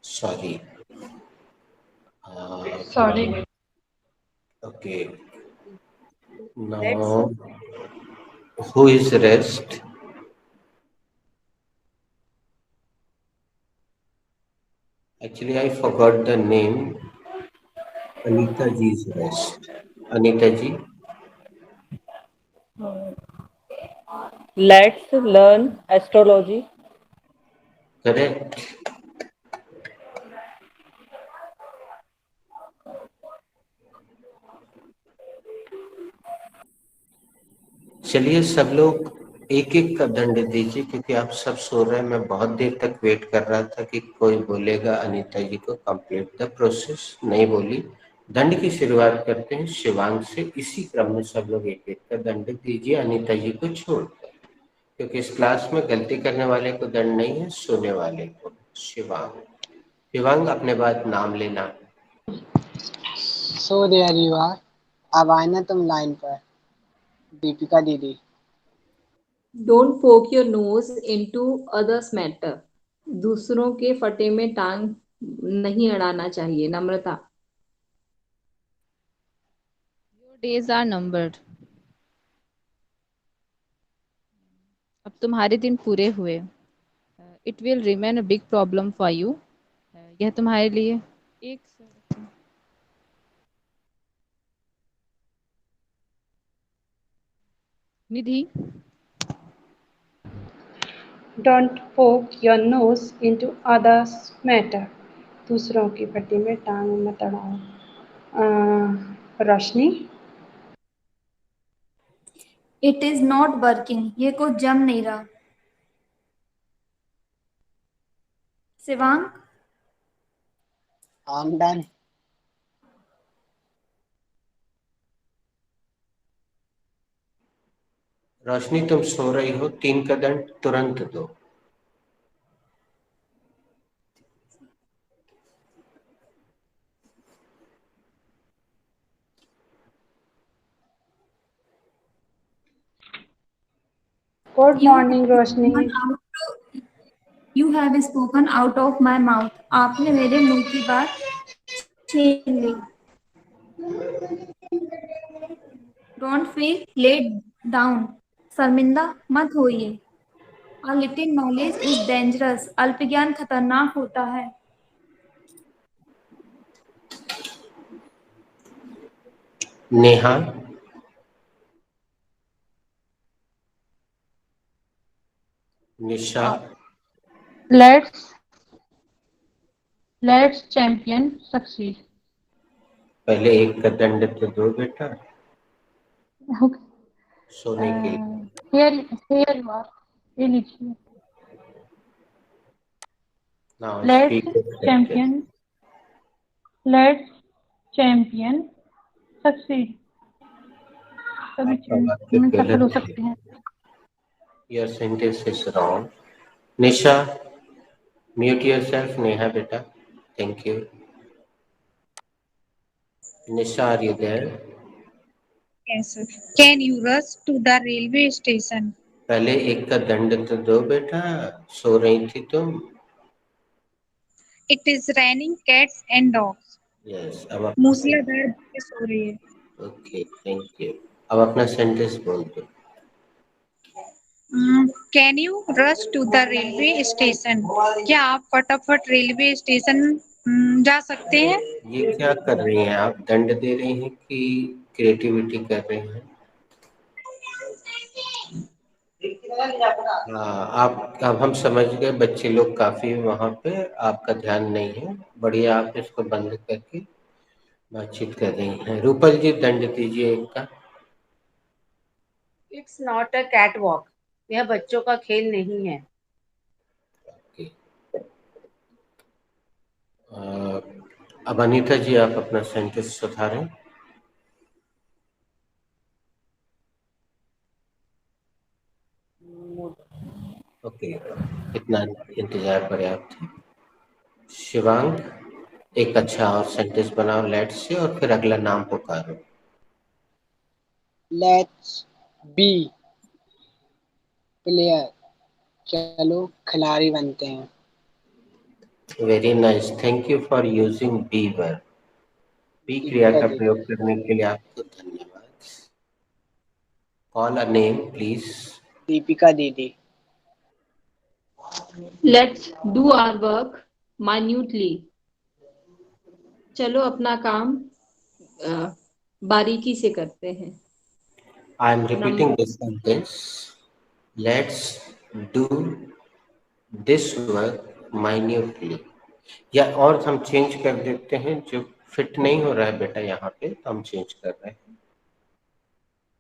Sorry. Sorry. Okay. Let's Now, who is rest? Actually, I forgot the name. Anita ji's rest. Anita ji. Let's learn astrology. Correct. चलिए सब लोग एक एक का दंड दीजिए, क्योंकि आप सब सो रहे हैं। मैं बहुत देर तक वेट कर रहा था कि कोई बोलेगा अनीता जी को कंप्लीट द प्रोसेस, नहीं बोली। दंड की शुरुआत करते हैं शिवांग से। इसी क्रम में सब लोग एक एक का दंड दीजिए अनीता जी को छोड़कर, क्योंकि इस क्लास में गलती करने वाले को दंड नहीं है, सोने वाले को। शिवांग। शिवांग अपने बाद नाम लेना। So there you are. अब आए ना तुम लाइन पर, दीपिका दीदी। Don't poke your nose into others matter. दूसरों के फटे में टांग नहीं अड़ाना चाहिए। नम्रता। Your days are numbered. अब तुम्हारे दिन पूरे हुए। It will remain a big problem for you. यह तुम्हारे लिए एक निधि। Don't poke your nose into others matter. दूसरों की फटी में टांग मत अड़ाओ। Roshni. It is not working. ये कुछ जम नहीं रहा। Shivang. I am done. Roshni तुम सो रही हो, 3 का दंड तुरंत दो। Good You morning Roshni. you have spoken out of my mouth. आपने मेरे मुंह की बात छीन ली। Don't feel laid down. शर्मिंदा मत होइए। A little knowledge is dangerous. अल्प ज्ञान खतरनाक होता है। नेहा, निशा, Let's champion succeed. पहले एक का दंड तो दो बेटा Okay. सोने के लिए। Here you are. ये लीजिए। Now Let's speak with success. champion succeed. सभी आपका वाक्य में सफल हो गलत है। सकते हैं। Your sentence is wrong. Nisha, mute yourself. Neha beta. Thank you. Nisha, are you there? Yes, sir. Can you rush to the railway station? पहले एक का दंड तो दो बेटा, सो रही थी तुम। It is raining cats and dogs. Yes, अब मूसलाधार बारिश हो रही है। Okay, thank you. अब अपना सेंटेंस बोल दो। Can you rush to the railway station? क्या आप फटाफट रेलवे स्टेशन जा सकते हैं? ये क्या कर रही हैं आप? दंड दे रही हैं कि क्रिएटिविटी कर रही हैं? हाँ, आप अब हम समझ गए, बच्चे लोग काफी वहां पे, आपका ध्यान नहीं है। बढ़िया, आप इसको बंद करके बातचीत कर रही हैं। रूपल जी, दंड दीजिए एक का। It's not a cat walk. यह बच्चों का खेल नहीं है। अब अनीता जी, आप अपना सेंटेंस सुधारें। ओके, इतना इंतजार पर्याप्त है। शिवांग, एक अच्छा और सेंटेंस बनाओ लेट्स से, और फिर अगला नाम पुकारो। लेट्स बी प्लेयर, चलो खिलाड़ी बनते हैं। Very nice, thank you for using B verb. B क्रिया का प्रयोग करने के लिए आपको धन्यवाद। Call a name please. Deepika दीदी। Let's do our work minutely. चलो अपना काम बारीकी से करते हैं। I am repeating this sentence. Let's do this work minutely. या और हम चेंज कर देते हैं, जो फिट नहीं हो रहा है बेटा यहाँ पे, तो हम चेंज कर रहे हैं।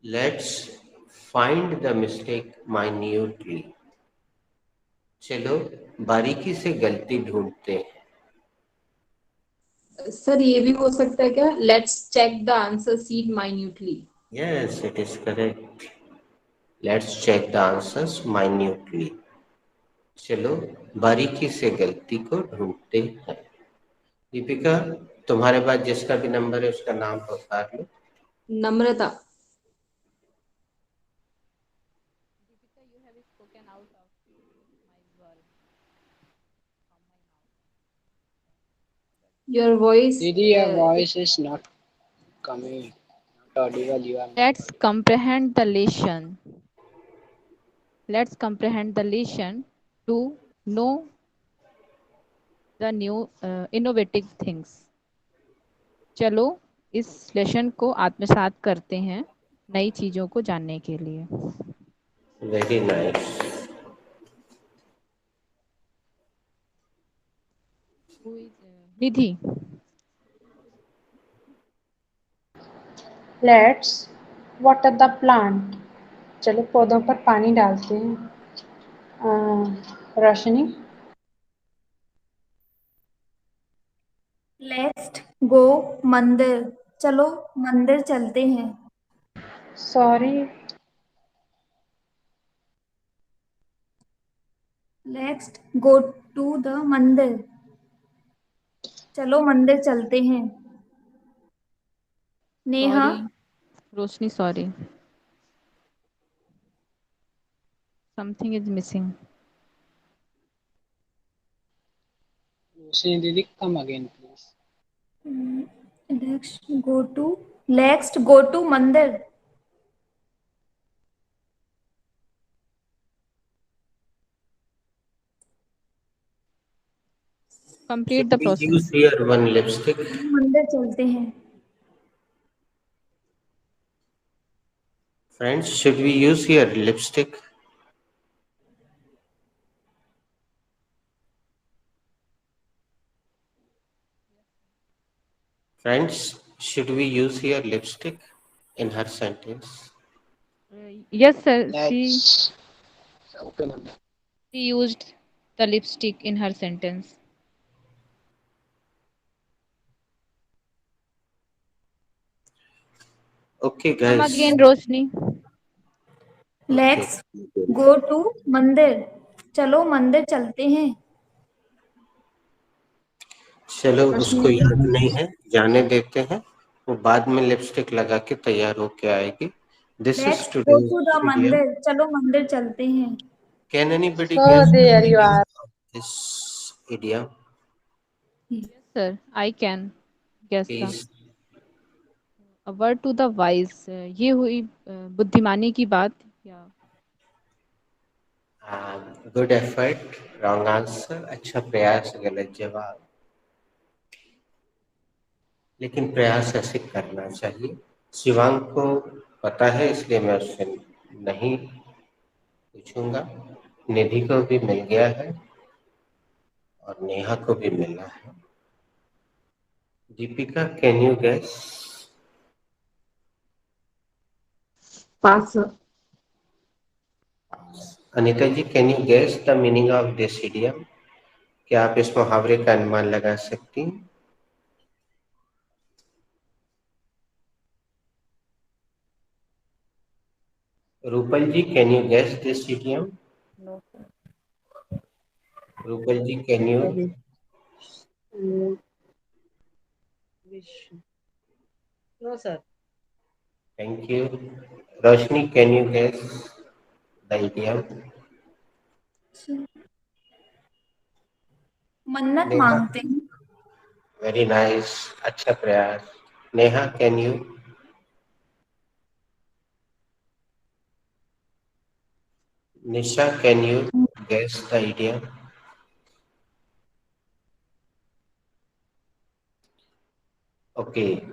Let's find the mistake minutely. चलो बारीकी से गलती ढूंढते हैं। सर ये भी हो सकता है क्या? Let's check the answer sheet minutely. Yes, it is correct. Let's check the answers minutely. चलो बारीकी से गलती को ढूंढते हैं। दीपिका, तुम्हारे पास जिसका भी नंबर है उसका नाम पुकार लो। नम्रता। Your voice. Didi, your voice is not coming. Not audible. You are. Let's comprehend the lesson. Let's comprehend the lesson to know the new innovative things. चलो इस लेसन को आत्मसात करते हैं नई चीजों को जानने के लिए। Very nice. Nidhi. Let's water the plant. चलो पौधों पर पानी डालते हैं। रोशनी। लेट्स गो मंदिर। चलो मंदिर चलते हैं। Sorry. Let's go to the mandir. चलो मंदिर चलते हैं। Neha. Roshni sorry. Something is missing. Roshni Didi, come again, please. Next go to मंदिर. Complete Should the we use process. here one lipstick? मंदिर चलते हैं. Friends, should we use here lipstick? Friends, should we use here lipstick in her sentence? Yes, sir. Let's open up. She used the lipstick in her sentence. Okay, Come guys. again, Roshni. Let's go to मंदिर. चलो मंदिर चलते हैं. चलो उसको याद नहीं है, जाने देते हैं, वो बाद में लिपस्टिक लगा के तैयार होके आएगी. This is Let's go today's to the video. मंदिर. चलो मंदिर चलते हैं. Can anybody So guess the there you meaning are. of this idiom? Yes, sir. I can guess the Please. a word to the wise. ये हुई बुद्धिमानी की बात या Good effort. Wrong answer. अच्छा प्रयास, गलत जवाब. लेकिन प्रयास ऐसे करना चाहिए. शिवांग को पता है, इसलिए मैं उससे नहीं पूछूंगा. निधि को भी मिल गया है और नेहा को भी मिला है. Deepika, can you guess? Pass. Anita ji, can you guess the meaning of this idiom? क्या आप इस मुहावरे का अनुमान लगा सकती हैं? Rupal ji, can you guess this idiom? No, Rupal ji, can you? no, sir. Thank you. Roshni, can you guess the idiom? मन्नत मांगते हैं. Very nice. अच्छा प्रयास. Neha, can you? Nisha, can you guess the idiom? Okay.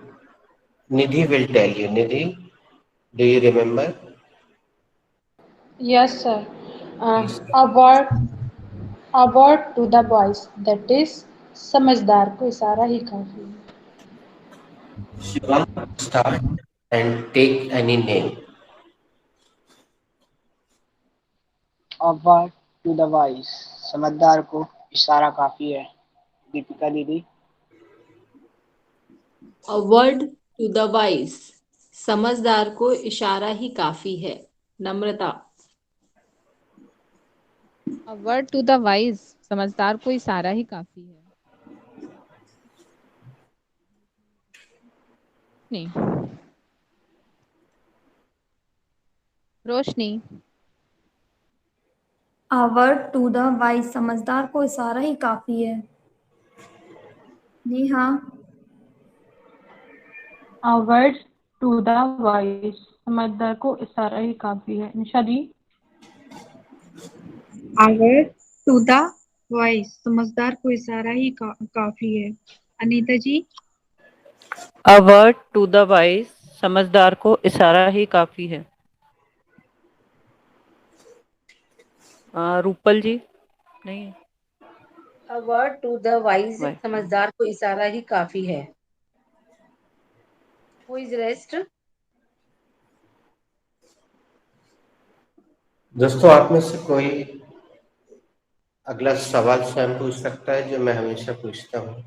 Nidhi will tell you. Nidhi, do you remember? Yes, sir. Please. A word to the boys. That is, समझदार को इशारा ही काफी है. Shivam, start and take any name. A word to the wise. समझदार को इशारा काफी है. दीपिका दीदी. A word to the wise. समझदार को इशारा ही काफी है. नम्रता. a word to the wise. समझदार को इशारा ही काफी है. नहीं. रोशनी. A word to the wise. समझदार को इशारा ही काफी है. Neha. A word to the wise. समझदार को इशारा ही काफी है. निशा जी. A word to the wise. समझदार को इशारा ही काफी है. अनीता जी. A word to the wise. समझदार को इशारा ही काफी है. रूपल जी. नहीं. A word to the wise. समझदार को इशारा ही काफी है. Who is rest? दोस्तों, आप में से कोई अगला सवाल स्वयं पूछ सकता है, जो मैं हमेशा पूछता हूँ?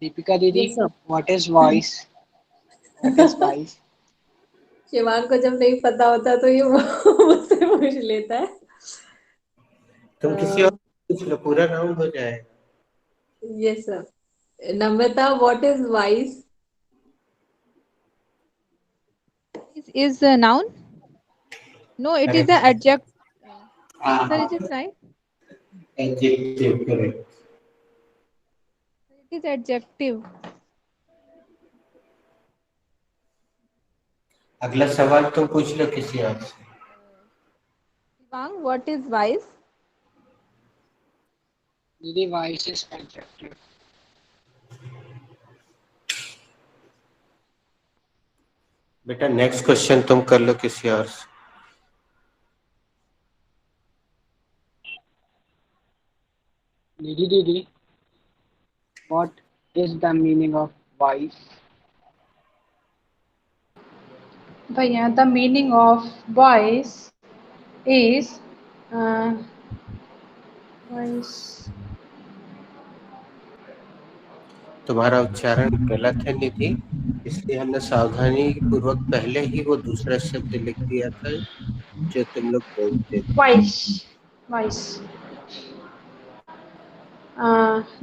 दीपिका दीदी, what is wise? What is wise? Shivang को जब नहीं पता होता तो ये मुझसे पूछ लेता है. तुम किसी और पूछ लो, पूरा राउंड हो जाएगा. Yes, sir. Namrata, what is wise? Is a noun? No, it is the adjective. Sir, is it right? Adjective, correct. It is adjective. अगला सवाल तुम पूछ लो किसी और से। Shivang, what is wise? Didi, wise is adjective. बेटा next question तुम कर लो किसी और से। Didi, what is the meaning of wise? भैया the meaning of wise is wise. तुम्हारा उच्चारण गलत है निधि, इसलिए हमने सावधानी पूर्वक पहले ही वो दूसरा शब्द लिख दिया था जो तुम लोग बोलते थे। Wise.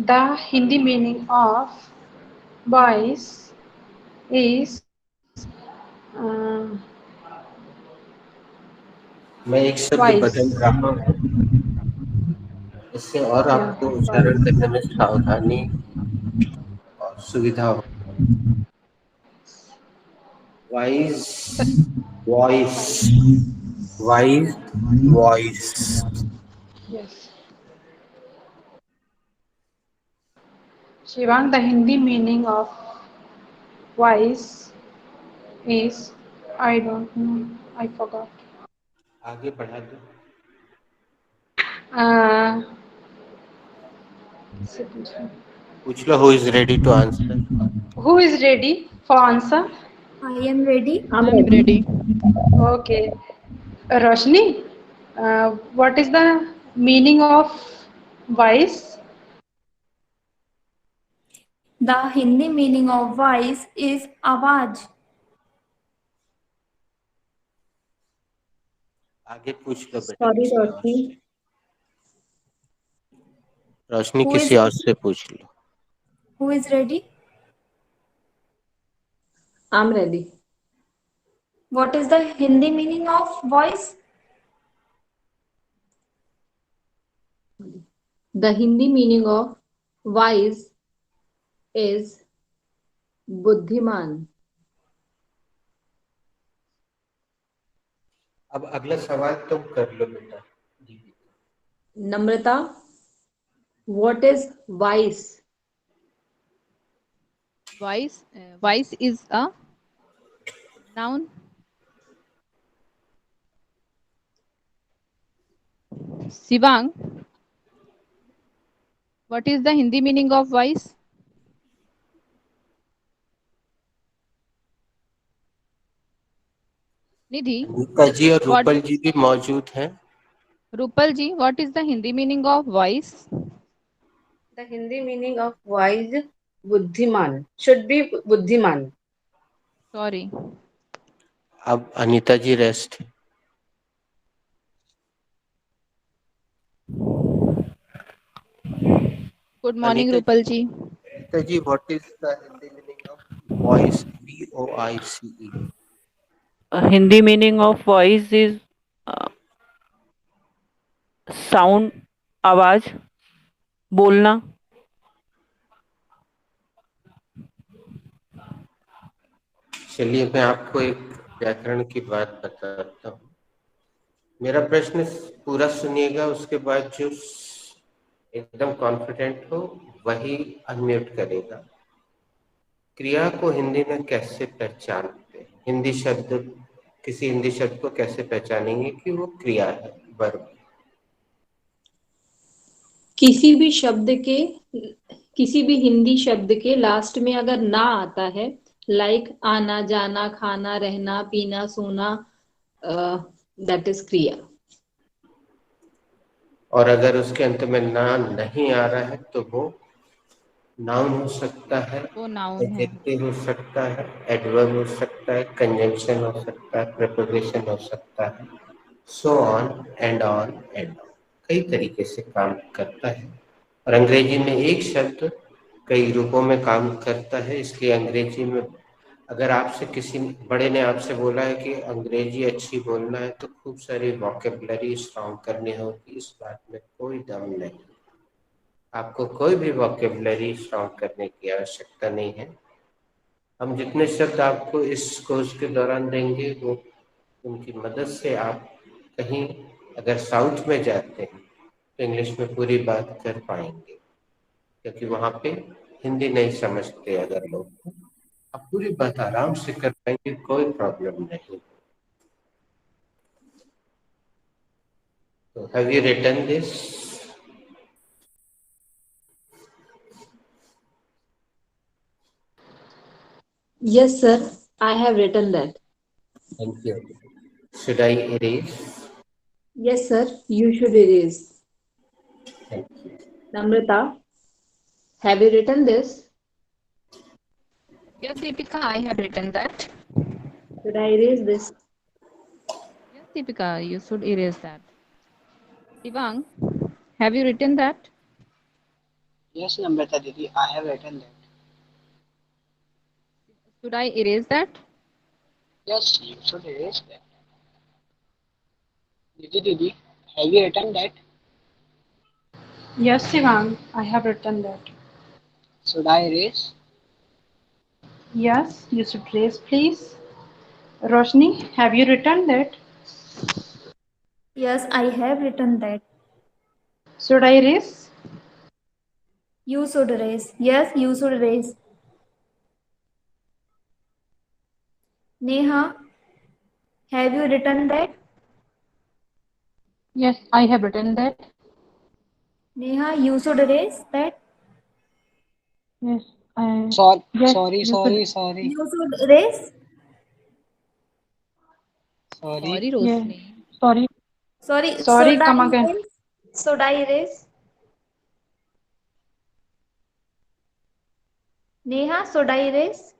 The Hindi meaning of wise is मैं एक शब्द wise. बदल रहा हूँ, इससे और आपको उच्चारण करने में सावधानी और सुविधा हो। Wise, voice, wise, voice. Yes. Shivang, the Hindi meaning of wise is, I don't know, I forgot. आगे बढ़ा दो। पूछ लो, who is ready to answer? Who is ready for answer? I am ready. I'm ready. Okay. Roshni, what is the meaning of wise? The Hindi meaning of wise is आवाज. आगे पूछ लो बेटा sorry किसी और रोशनी। से। रोशनी Who किसी is- और से पूछ लो। Who is ready? I'm ready. What is the Hindi meaning of voice? The Hindi meaning of wise is बुद्धिमान। अब अगला सवाल तुम कर लो बेटा। नम्रता, what is wise? Wise is a noun. Shivang, what is the Hindi meaning of wise? Nidhi, Anita जी और रूपल जी भी मौजूद हैं। Rupal ji, what is the Hindi meaning of wise? The Hindi meaning of wise, बुद्धिमान, should be बुद्धिमान. Sorry. अब Anita ji rest. Good morning, Anita Rupal ji. Anita ji, what is the Hindi meaning of voice? VOICE. Hindi meaning of voice is sound, आवाज, बोलना। चलिए मैं आपको एक व्याकरण की बात बताता हूँ। मेरा प्रश्न पूरा सुनिएगा, उसके बाद जो एकदम कॉन्फिडेंट हो वही अनम्यूट करेगा। क्रिया को हिंदी में कैसे पहचानते हैं? हिंदी शब्द, किसी हिंदी शब्द को कैसे पहचानेंगे कि वो क्रिया है, वर्ब? किसी भी हिंदी शब्द के लास्ट में अगर ना आता है, लाइक आना, जाना, खाना, रहना, पीना, सोना, दैट इज क्रिया। और अगर उसके अंत में ना नहीं आ रहा है तो वो नाउन हो सकता है, वो नाउन है। एडजेक्टिव हो सकता है, एडवर्ब हो सकता है, कंजंक्शन हो सकता है, प्रीपोजिशन हो सकता है, so on and on and on. कई तरीके से काम करता है। और अंग्रेजी में एक शब्द कई रूपों में काम करता है, इसलिए अंग्रेजी में अगर आपसे किसी बड़े ने आपसे बोला है कि अंग्रेजी अच्छी बोलना है तो खूब सारी वोकेबलरी स्ट्रॉन्ग करनी होगी, इस बात में कोई दम नहीं। आपको कोई भी वोकेबलरी स्ट्रॉन्ग करने की आवश्यकता नहीं है। हम जितने शब्द आपको इस कोर्स के दौरान देंगे वो उनकी मदद से आप कहीं अगर साउथ में जाते हैं तो इंग्लिश में पूरी बात कर पाएंगे, क्योंकि वहाँ पे हिंदी नहीं समझते अगर लोग, आप पूरी बात आराम से कर पाएंगे, कोई प्रॉब्लम नहीं। तो have you written this? Yes, sir. I have written that. Thank you. Should I erase? Yes, sir. You should erase. Thank you. Namrata, have you written this? Yes, Deepika, I have written that. Should I erase this? Yes, Deepika, you should erase that. Devang, have you written that? Yes, Namrata Didi, I have written that. Should I erase that? Yes, you should erase that. Didi, have you written that? Yes, Shivang, I have written that. Should I erase? Yes, you should raise, please. Roshni, have you written that? Yes, I have written that. Should I raise? You should raise. Yes, you should raise. Neha, have you written that? Yes, I have written that. Neha, you should raise that. Yes, Sorry, yes, sorry, you sorry, should. sorry, You should raise. sorry. Sorry, Yeah, Roshni. sorry. Sorry, Sorry, should I come again. raise? Should I raise? Neha, should I raise?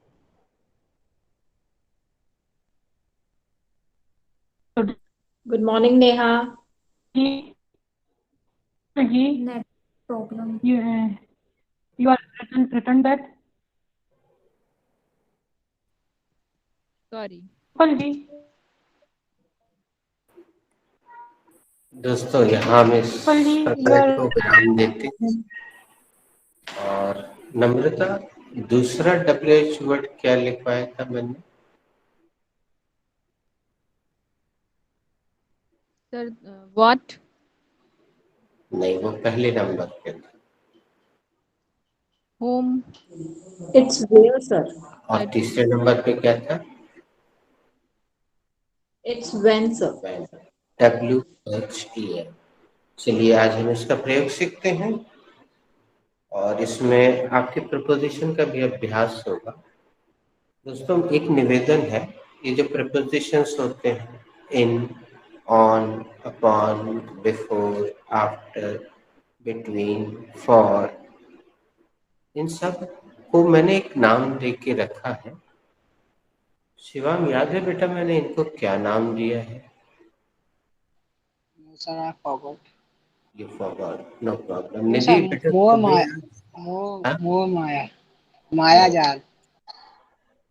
Good morning, Neha. Net problem. You are written that. Sorry. दोस्तों यहाँ हम इस subject को विराम देते हैं। और नम्रता, दूसरा WH वर्ड क्या लिखवाया था मैंने? Sir, what? नहीं, वो पहले नंबर पे था। Whom? It's where, sir. और तीसरे नंबर पे क्या था? It's when, sir. WHEN। चलिए आज हम इसका प्रयोग सीखते हैं और इसमें आपके प्रपोजिशन का भी अभ्यास होगा। दोस्तों, एक निवेदन है, ये जो प्रपोजिशंस होते हैं in, on, upon, before, after, between, for, इन सब को मैंने एक नाम दे के रखा है। शिवांग, याद है बेटा मैंने इनको क्या नाम दिया है? No, sir, I forgot. You forgot, no problem. No, Nidhi sir, बेटा more तुम्हें Maya. हाँ? More Maya. Maya जाल.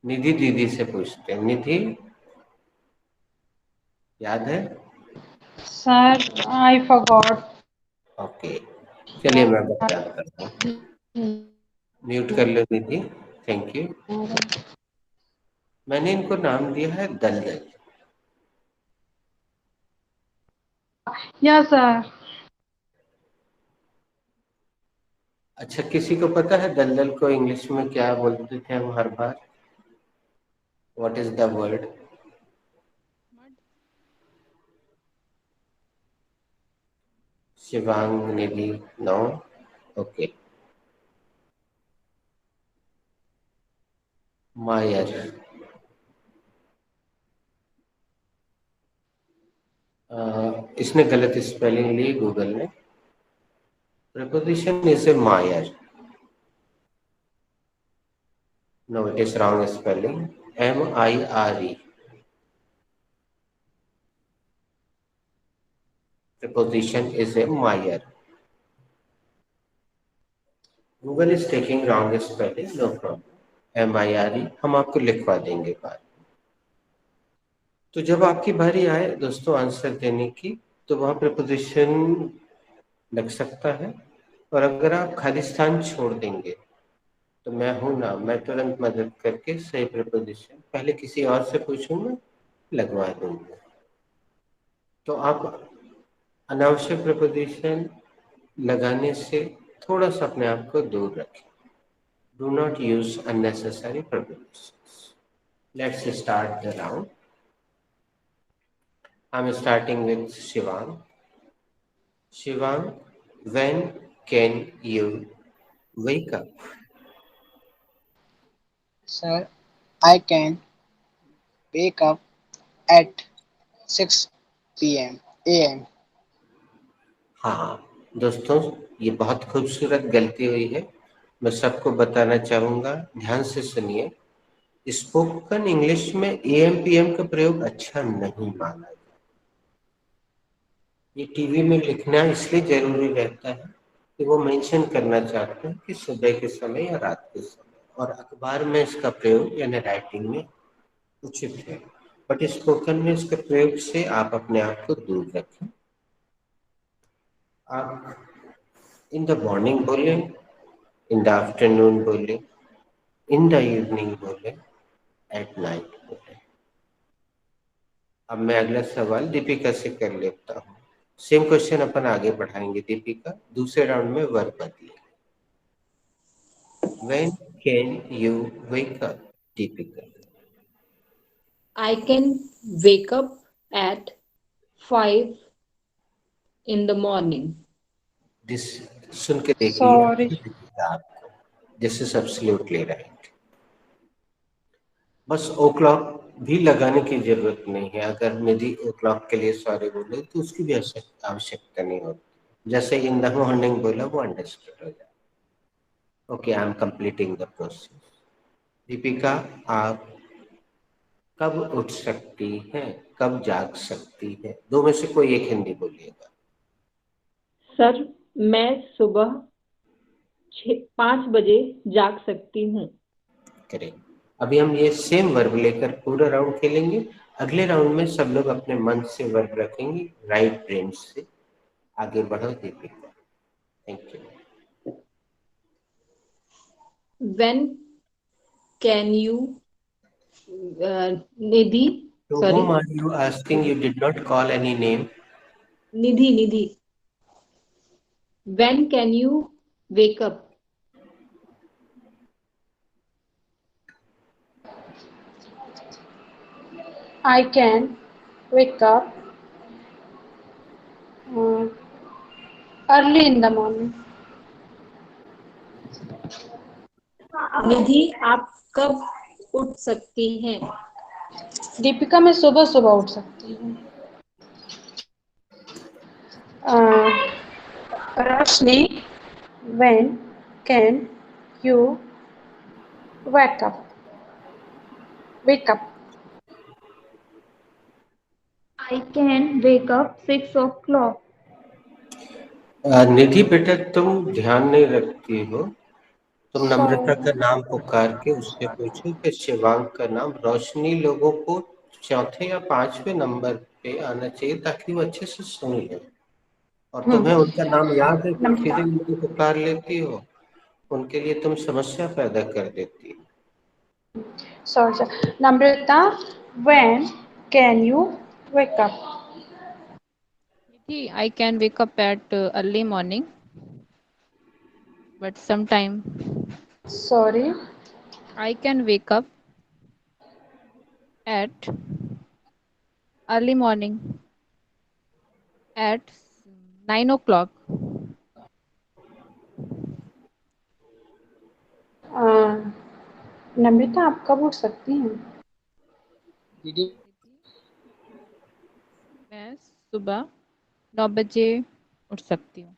निधि दीदी से पूछते हैं। निधि, याद है? Sir, I forgot. ओके, चलिए मैं बता करता हूँ। म्यूट कर लो निधि, थैंक यू। मैंने इनको नाम दिया है दलदल। Yes, sir. अच्छा, किसी को पता है दलदल को इंग्लिश में क्या बोलते थे हम हर बार? What is the word? Shivang, Nidhi, no? Okay, मायर। इसने गलत स्पेलिंग ली गूगल ने। Preposition is a Mire. No, it is wrong spelling. M-I-R-E. Preposition is a Mire. Google is taking wrong spelling, no problem. MIRE, हम आपको लिखवा देंगे बाद में। तो जब आपकी बारी आए दोस्तों आंसर देने की, तो वहाँ प्रीपोजिशन लग सकता है, और अगर आप खाली स्थान छोड़ देंगे तो मैं हूं ना, मैं तुरंत मदद करके सही प्रीपोजिशन पहले किसी और से पूछूंगा, लगवा दूंगा। तो आप अनावश्यक प्रीपोजिशन लगाने से थोड़ा सा अपने आप को दूर रखें। Do not use unnecessary prepositions. Let's start the round. I'm starting with Shivang. Shivang, when can you wake up? Sir, I can wake up at 6 p.m. a.m. हाँ दोस्तों, ये बहुत खूबसूरत गलती हुई है। मैं सबको बताना चाहूंगा, ध्यान से सुनिए। स्पोकन इंग्लिश में AM PM का प्रयोग अच्छा नहीं माना जाता। ये टीवी में लिखना इसलिए जरूरी रहता है कि वो मेंशन करना चाहते हैं कि सुबह के समय या रात के समय, और अखबार में इसका प्रयोग यानी राइटिंग में उचित है, बट स्पोकन में इसके प्रयोग से आप अपने आप को दूर रखें। आप इन द मॉर्निंग बोले, इन द आफ्टरनून बोले, इन द इवनिंग बोले, एट नाइट बोले। अब मैं अगला सवाल दीपिका से कर लेता हूँ। सेम क्वेश्चन अपन आगे बढ़ाएंगे दीपिका, दूसरे राउंड में वर्ब बदलिए। When can you wake up, Deepika? I can wake up at 5 in the morning. This सुन के देखिए Sorry. आपको, दिस इज एब्सोल्युटली राइट। बस ओ क्लॉक भी लगाने की जरूरत नहीं है। अगर निधि ओ क्लॉक के लिए सॉरी बोले तो उसकी भी आवश्यकता नहीं होती। जैसे इन द मॉर्निंग बोला वो अंडरस्टूड हो जाए। Okay, I am completing the process. Deepika, आप कब उठ सकती हैं, कब जाग सकती है? दो में से कोई एक हिंदी बोलिएगा। सर, मैं सुबह 5 बजे जाग सकती हूँ। करेक्ट। अभी हम ये सेम वर्ब लेकर पूरा राउंड खेलेंगे। अगले राउंड में सब लोग अपने मन से वर्ब रखेंगे, राइट ब्रेन से। आगे बढ़ो Deepika. Thank you. When can you, Nidhi? To Sorry, whom are you asking? You did not call any name. Nidhi. When can you wake up? I can wake up early in the morning. निधि, आप कब उठ सकती हैं? दीपिका, मैं सुबह सुबह उठ सकती हूँ। रोशनी, when can you wake up? Wake up. I can wake up 6 o'clock. निधि बेटा, तुम ध्यान नहीं रखती हो। तुम नम्रता Sorry. का नाम पुकार के उससे पूछो कि शिवांग का नाम। रोशनी लोगों को चौथे या 5वें नंबर पे आना चाहिए ताकि वो अच्छे से सुन ले, और तुम्हें उनका नाम याद है तो फिर उनको पुकार लेती हो। उनके लिए तुम समस्या पैदा कर देती हो। Sorry, sir. Namrata, when can you wake up? Nidhi, I can wake up at early morning, but sometime Sorry. I can wake up at early morning at 9 o'clock. नम्रता, आप कब उठ सकती हैं? दीदी, मैं सुबह 9 बजे उठ सकती हूँ।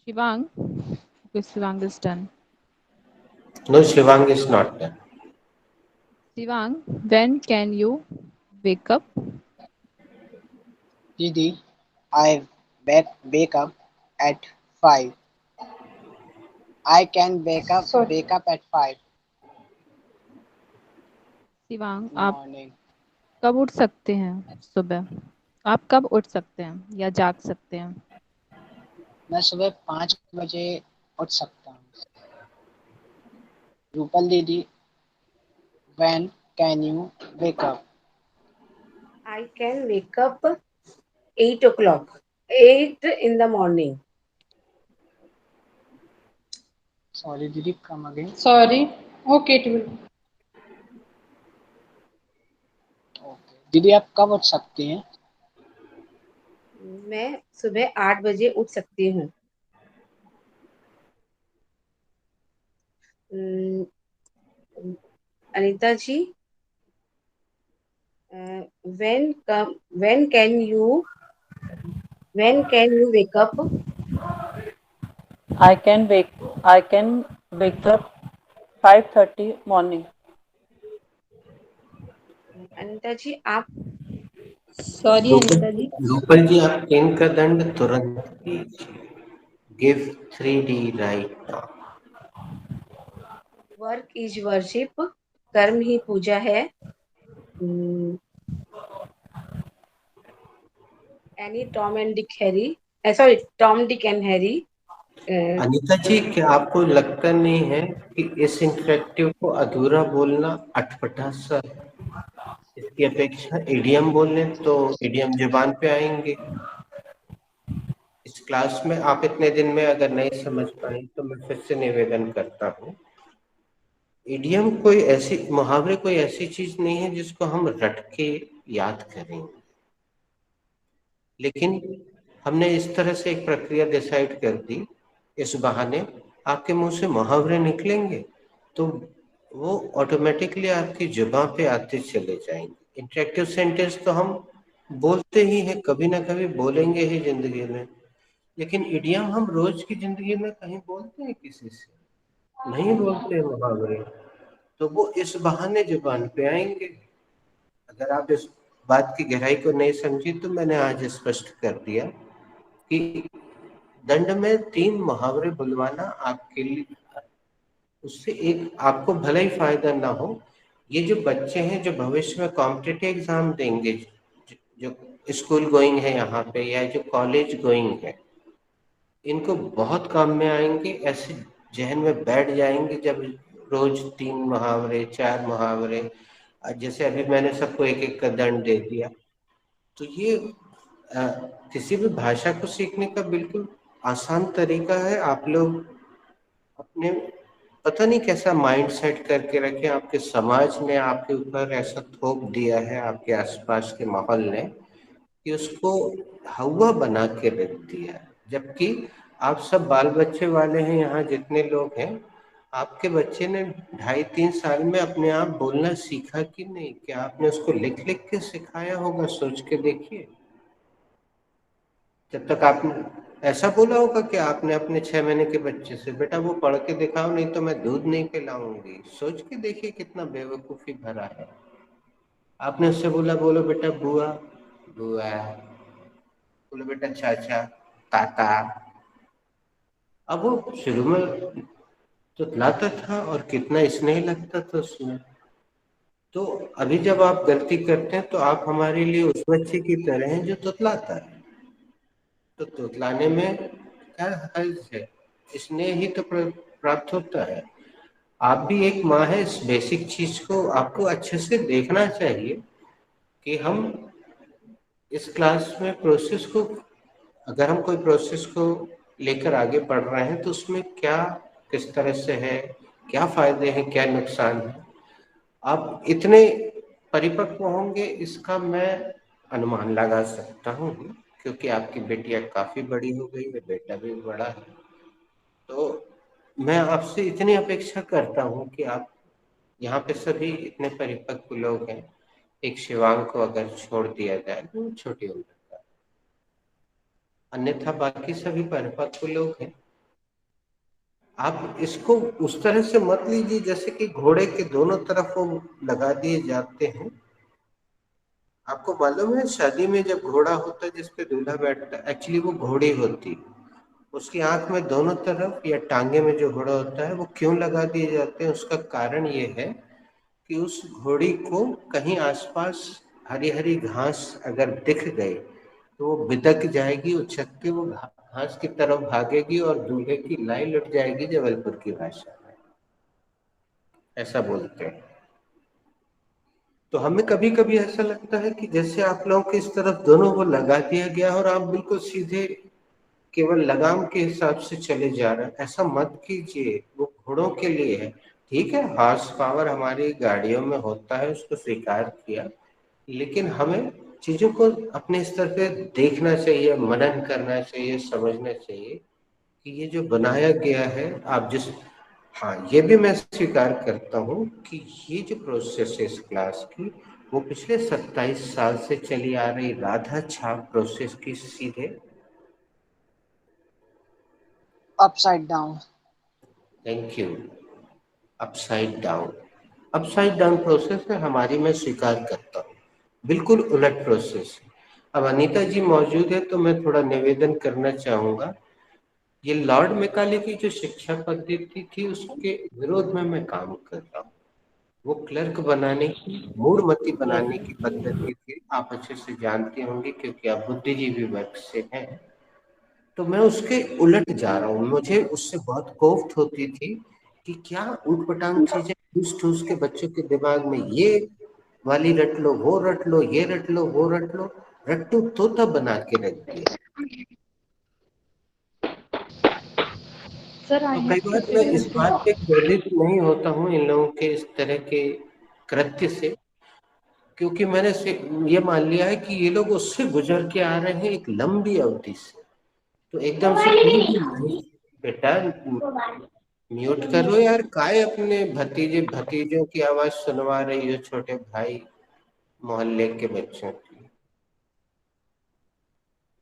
Shivang, okay, Shivang is done. No, Shivang is not done. Shivang, when can you wake up? I wake up at 5. I can wake up at 5 Shivang, in the आप morning. कब उठ सकते हैं सुबह? आप कब उठ सकते हैं या जाग सकते हैं? मैं सुबह 5 बजे उठ सकता हूँ। रूपल दीदी, when can you wake up? I can wake up 8 o'clock, 8 in the morning. Sorry दीदी, come again. Sorry. Okay, it will. दीदी आप कब उठ सकती हैं? मैं सुबह 8 बजे उठ सकती हूँ। अनीता जी, when can you wake up? I can wake up 5:30 morning. Anita ji आप सॉरी अनीता जी। रूपल जी, आप 10 का दंड तुरंत कीजिए। Give 3D right now. Work is worship, कर्म ही पूजा है। Any Tom and Dick Harry, sorry Tom Dick and Harry. Anita ji, क्या आपको लगता नहीं है कि इस इंटरेक्टिव को अधूरा बोलना अटपटा सा है? इसकी अपेक्षा इडियम बोलने तो इडियम जुबान पे आएंगे। इस क्लास में आप इतने दिन में अगर नहीं समझ पाए तो मैं फिर से निवेदन करता हूँ, इडियम कोई ऐसी मुहावरे कोई ऐसी चीज नहीं है जिसको हम रट के याद करेंगे, लेकिन हमने इस तरह से एक प्रक्रिया डिसाइड कर दी, इस बहाने आपके मुंह से मुहावरे निकलेंगे तो वो ऑटोमेटिकली आपकी जुबान पे आते चले जाएंगे। इंटरेक्टिव सेंटेंस तो हम बोलते ही हैं, कभी ना कभी बोलेंगे ही जिंदगी में, लेकिन इडियम हम रोज की जिंदगी में कहीं बोलते हैं किसी से? नहीं बोलते मुहावरे, तो वो इस बहाने जुबान पे आएंगे। अगर आप इस बात की गहराई को नहीं समझी तो मैंने आज स्पष्ट कर दिया कि दंड में 3 मुहावरे बुलवाना आपके लिए, उससे एक आपको भले ही फायदा ना हो, ये जो बच्चे हैं जो भविष्य में कॉम्पिटिटिव एग्जाम देंगे, जो स्कूल गोइंग है यहाँ पे या जो कॉलेज गोइंग है, इनको बहुत काम में आएंगे। ऐसे जहन में बैठ जाएंगे जब रोज 3 मुहावरे 4 मुहावरे, जैसे अभी मैंने सबको एक एक का दंड दे दिया, तो ये किसी भी भाषा को सीखने का बिल्कुल आसान तरीका है। आप लोग अपने पता नहीं कैसा माइंड सेट करके रखे, आपके समाज ने आपके ऊपर ऐसा थोप दिया है, आपके आसपास के माहौल ने, कि उसको हवा बना के रख दिया है। जबकि आप सब बाल बच्चे वाले हैं, यहाँ जितने लोग हैं, आपके बच्चे ने 2.5-3 साल में अपने आप बोलना सीखा कि नहीं? क्या आपने उसको लिख लिख के सिखाया होगा? सोच के देखिए। जब तक आपने ऐसा बोला होगा कि आपने अपने 6 महीने के बच्चे से, बेटा वो पढ़ के दिखाओ नहीं तो मैं दूध नहीं पिलाऊंगी। सोच के देखिए कितना बेवकूफी भरा है। आपने उससे बोला, बोलो बेटा बुआ, बुआ, बोलो बेटा चाचा, ताता। अब वो शुरू में तुतलाता था और कितना स्नेह लगता था उसमें। तो अभी जब आप गलती करते हैं तो आप हमारे लिए उस बच्चे की तरह हैं जो तुतलाता है। तो तुतलाने में क्या हर्ज है? स्नेह ही तो प्राप्त होता है। आप भी एक माँ है, इस बेसिक चीज को आपको अच्छे से देखना चाहिए कि हम इस क्लास में प्रोसेस को, अगर हम कोई प्रोसेस को लेकर आगे बढ़ रहे हैं तो उसमें क्या किस तरह से है, क्या फायदे हैं, क्या नुकसान है, आप इतने परिपक्व होंगे इसका मैं अनुमान लगा सकता हूँ, क्योंकि आपकी बेटियां काफी बड़ी हो गई है, बेटा भी बड़ा है। तो मैं आपसे इतनी अपेक्षा करता हूँ कि आप, यहाँ पे सभी इतने परिपक्व लोग हैं, एक शिवांग को अगर छोड़ दिया जाए तो वो छोटी उम्र का, अन्यथा बाकी सभी परिपक्व लोग हैं। आप इसको उस तरह से मत लीजिए जैसे कि घोड़े के दोनों तरफ वो लगा दिए जाते हैं। आपको मालूम है शादी में जब घोड़ा होता है जिसपे दूल्हा बैठता है, एक्चुअली वो घोड़ी होती है, उसकी आंख में दोनों तरफ या टांगे में जो घोड़ा होता है वो क्यों लगा दिए जाते हैं, उसका कारण ये है कि उस घोड़ी को कहीं आसपास हरी हरी घास अगर दिख गई तो वो बिदक जाएगी, उछक के वो घास की तरफ भागेगी और दूल्हे की लाई लुट जाएगी, जबलपुर की भाषा में ऐसा बोलते हैं। तो हमें कभी कभी ऐसा लगता है कि जैसे आप लोगों के इस तरफ दोनों को लगा दिया गया और आप बिल्कुल सीधे केवल लगाम के हिसाब से चले जा रहे हैं। ऐसा मत कीजिए, वो घोड़ों के लिए है। ठीक है, हॉर्स पावर हमारी गाड़ियों में होता है, उसको स्वीकार किया, लेकिन हमें चीजों को अपने स्तर पे देखना चाहिए, मनन करना चाहिए, समझना चाहिए कि ये जो बनाया गया है, आप जिस हाँ, ये भी मैं स्वीकार करता हूँ कि ये जो प्रोसेस है इस क्लास की, वो पिछले 27 साल से चली आ रही राधा छाप प्रोसेस की सीधे upside down. Thank you. Upside down process है हमारी, मैं स्वीकार करता हूँ, बिल्कुल उलट प्रोसेस है। अब अनीता जी मौजूद है तो मैं थोड़ा निवेदन करना चाहूंगा। ये लॉर्ड मैकाले की जो शिक्षा पद्धति थी उसके विरोध में मैं काम कर रहा हूँ। वो क्लर्क बनाने की, मूढ़मती बनाने की पद्धति थी, आप अच्छे से जानते होंगे क्योंकि आप बुद्धिजीवी वर्ग से हैं। तो मैं उसके उलट जा रहा हूँ। मुझे उससे बहुत कोफ्त होती थी कि क्या ऊटपटांग चीजें ठूस ठूस के बच्चों के दिमाग में ये वाली रट लो, वो रट लो, ये रट लो, वो रट लो, रट्टू तोता बना के रख दिया। सर तो कई बार मैं इस बात पे क्रोधित नहीं होता हूँ इन लोगों के इस तरह के कृत्य से, क्योंकि मैंने ये मान लिया है कि ये लोग उससे गुजर के आ रहे हैं एक लंबी अवधि से। तो एकदम से कोई भी नहीं, बेटा म्यूट करो यार, काय अपने भतीजों की आवाज सुनवा रही हो, छोटे भाई मोहल्ले के बच्चों की।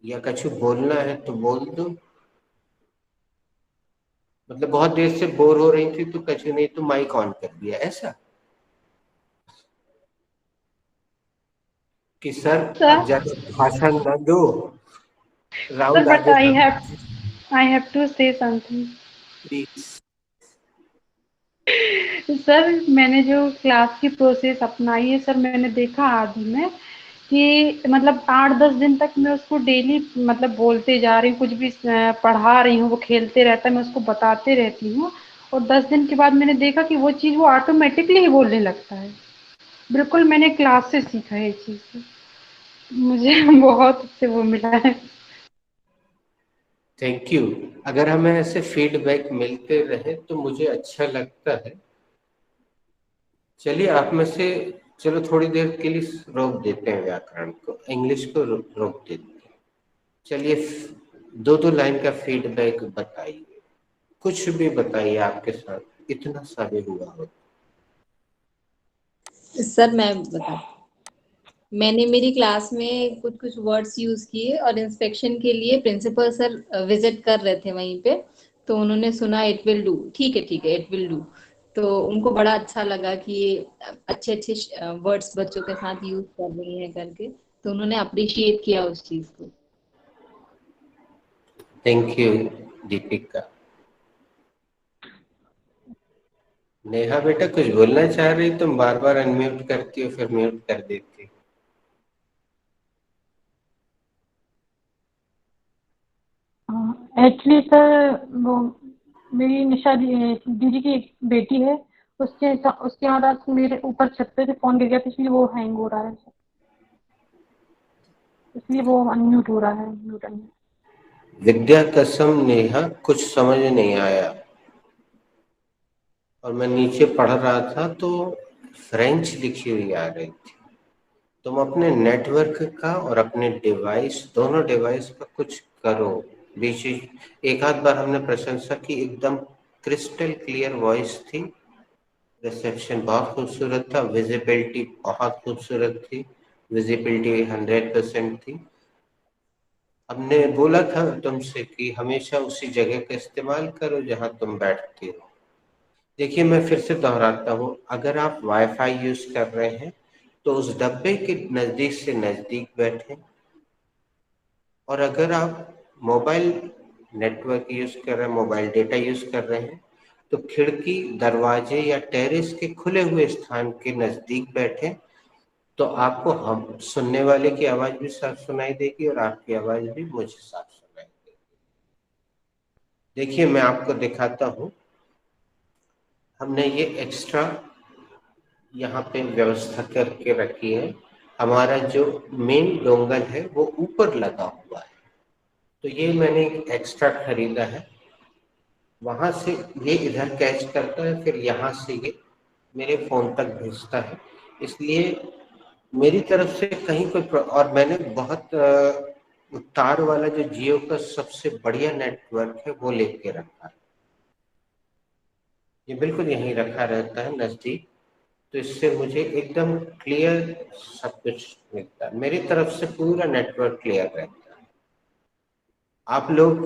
या कुछ बोलना है तो बोल दो। मतलब बहुत देर से बोर हो रही थी तो कछु नहीं तो माइक ऑन कर दिया, ऐसा कि सर अब ज्यादा भाषण न दो, Sir, राउंड but आगे I have to say something. Please. Sir मैंने जो क्लास की प्रोसेस अपनाई है सर, मैंने देखा आदि में कि मतलब 8-10 दिन तक मैं उसको डेली मतलब बोलते जा रही हूँ, कुछ भी पढ़ा रही हूँ, वो खेलते रहता है, मैं उसको बताते रहती हूँ और 10 दिन के बाद मैंने देखा कि वो चीज़ वो ऑटोमेटिकली ही बोलने लगता है। बिल्कुल मैंने क्लास से सीखा है ये चीज़, मुझे बहुत उससे वो मिला है। Thank you. अगर हमें ऐसे फीडबैक मिलते रहे तो मुझे अच्छा लगता है। चलिए आप में से चलो थोड़ी देर के लिए रोक देते हैं व्याकरण को, इंग्लिश को रोक देते हैं। चलिए 2-2 लाइन का फीडबैक बताइए, कुछ भी बताइए, आपके साथ इतना सा भी हुआ हो। सर मैं बता, मैंने मेरी क्लास में कुछ कुछ वर्ड्स यूज किए और इंस्पेक्शन के लिए प्रिंसिपल सर विजिट कर रहे थे वहीं पे, तो उन्होंने सुना इट विल डू, ठीक है इट विल डू, तो उनको बड़ा अच्छा लगा कि ये अच्छे अच्छे वर्ड्स बच्चों के साथ यूज कर रही हैं करके, तो उन्होंने अप्रिशिएट किया उस चीज को। Thank you Deepika. नेहा बेटा कुछ बोलना चाह रही, तुम बार बार अनम्यूट करती हो फिर म्यूट कर देती। एक्चुअली सर वो मेरी निशा दीदी की एक बेटी है, उसके यहाँ रात मेरे ऊपर छत पे से फोन गिर गया था, इसलिए वो हैंग हो रहा है सर, इसलिए वो अनम्यूट हो रहा है, म्यूट अनम्यूट। विद्या कसम नेहा कुछ समझ नहीं आया, और मैं नीचे पढ़ रहा था तो फ्रेंच लिखी हुई आ रही थी। तुम अपने नेटवर्क का और अपने डिवाइस, दोनों डिवाइस का कुछ करो। बीच एक आध बार हमने प्रशंसा की, एकदम क्रिस्टल क्लियर वॉइस थी, रिसेप्शन बहुत खूबसूरत था, विजिबिलिटी बहुत खूबसूरत थी, विजिबिलिटी 100% थी। हमने बोला था तुमसे कि हमेशा उसी जगह का इस्तेमाल करो जहां तुम बैठती हो। देखिए मैं फिर से दोहराता हूँ, अगर आप वाईफाई यूज कर रहे हैं तो उस डब्बे के नजदीक से नजदीक बैठें, और अगर आप मोबाइल नेटवर्क यूज कर रहे हैं, मोबाइल डेटा यूज कर रहे हैं, तो खिड़की, दरवाजे या टेरेस के खुले हुए स्थान के नजदीक बैठे तो आपको हम सुनने वाले की आवाज भी साफ सुनाई देगी और आपकी आवाज भी मुझे साफ सुनाई देगी। देखिए मैं आपको दिखाता हूं, हमने ये एक्स्ट्रा यहाँ पे व्यवस्था करके रखी है। हमारा जो मेन डोंगल है वो ऊपर लगा हुआ है, तो ये मैंने एक एक्स्ट्रा खरीदा है। वहां से ये इधर कैच करता है, फिर यहाँ से ये मेरे फोन तक भेजता है। इसलिए मेरी तरफ से कहीं कोई और मैंने बहुत तार वाला जो जियो का सबसे बढ़िया नेटवर्क है वो लेके रखा है। ये बिल्कुल यहीं रखा रहता है नजदीक, तो इससे मुझे एकदम क्लियर सब कुछ मिलता है। मेरी तरफ से पूरा नेटवर्क क्लियर रहता है। आप लोग,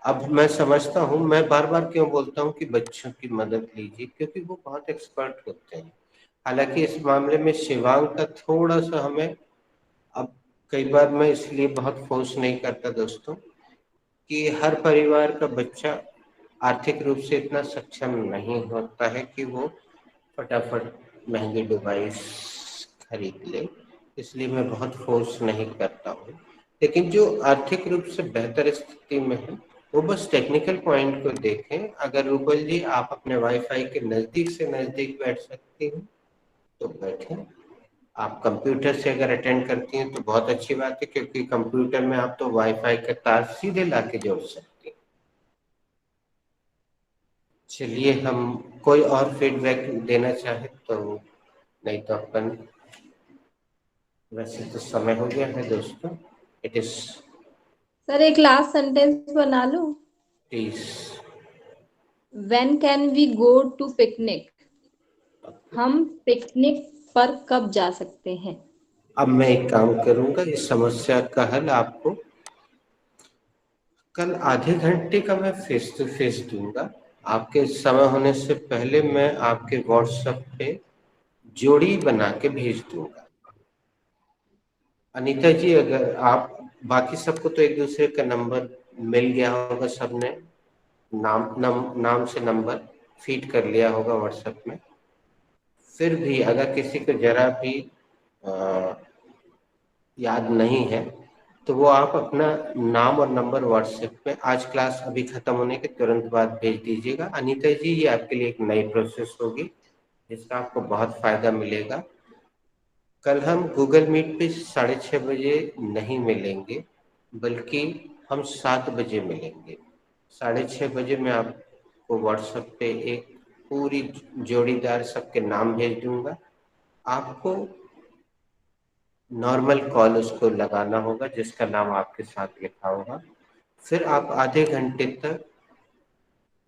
अब मैं समझता हूँ मैं बार बार क्यों बोलता हूँ कि बच्चों की मदद लीजिए, क्योंकि वो बहुत एक्सपर्ट होते हैं। हालांकि इस मामले में शिवांग का थोड़ा सा हमें, अब कई बार मैं इसलिए बहुत फोर्स नहीं करता दोस्तों कि हर परिवार का बच्चा आर्थिक रूप से इतना सक्षम नहीं होता है कि वो फटाफट महंगी डिवाइस खरीद ले, इसलिए मैं बहुत फोर्स नहीं करता हूँ। लेकिन जो आर्थिक रूप से बेहतर स्थिति में है वो बस टेक्निकल पॉइंट को देखें। अगर रूपल जी आप अपने वाईफाई के नज़दीक से नज़दीक बैठ सकती हैं तो बैठें। आप कंप्यूटर से अगर अटेंड करती हैं तो बहुत अच्छी बात है, क्योंकि कंप्यूटर में आप तो वाईफाई का तार सीधे ला के जोड़ सकती हैं। चलिए हम कोई और फीडबैक देना चाहे तो, नहीं तो अपन, वैसे तो समय हो गया है दोस्तों। इट इज, सर एक लास्ट सेंटेंस बना लूं? Please. When can we go to picnic? हम पिकनिक पर कब जा सकते हैं? अब मैं एक काम करूंगा, इस समस्या का हल आपको कल आधे घंटे का मैं फेस टू फेस दूंगा। आपके समय होने से पहले मैं आपके व्हाट्सएप पे जोड़ी बना के भेज दूंगा। अनीता जी, अगर आप, बाकी सबको तो एक दूसरे का नंबर मिल गया होगा, सबने नाम से नंबर फीड कर लिया होगा व्हाट्सएप में। फिर भी अगर किसी को जरा भी याद नहीं है तो वो आप अपना नाम और नंबर व्हाट्सएप पे आज क्लास अभी खत्म होने के तुरंत बाद भेज दीजिएगा। अनीता जी, ये आपके लिए एक नई प्रोसेस होगी जिसका आपको बहुत फायदा मिलेगा। कल हम गूगल मीट पे 6:30 बजे नहीं मिलेंगे, बल्कि हम 7 बजे मिलेंगे। 6:30 बजे मैं आपको व्हाट्सएप पे एक पूरी जोड़ीदार सबके नाम भेज दूंगा। आपको नॉर्मल कॉल उसको लगाना होगा जिसका नाम आपके साथ लिखा होगा। फिर आप आधे घंटे तक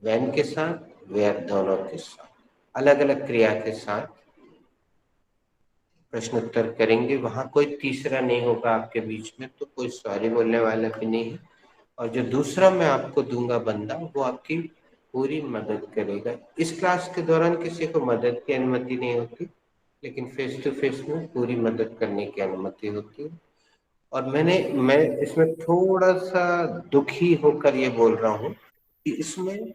वैन के साथ, वेयर दोनों के साथ अलग अलग क्रिया के साथ प्रश्नोत्तर करेंगे। वहां कोई तीसरा नहीं होगा आपके बीच में, तो कोई सॉरी बोलने वाला भी नहीं है। और जो दूसरा मैं आपको दूंगा बंदा, वो आपकी पूरी मदद करेगा। इस क्लास के दौरान किसी को मदद की अनुमति नहीं होती, लेकिन फेस टू फेस में पूरी मदद करने की अनुमति होती है। और मैं इसमें थोड़ा सा दुखी होकर ये बोल रहा हूँ कि इसमें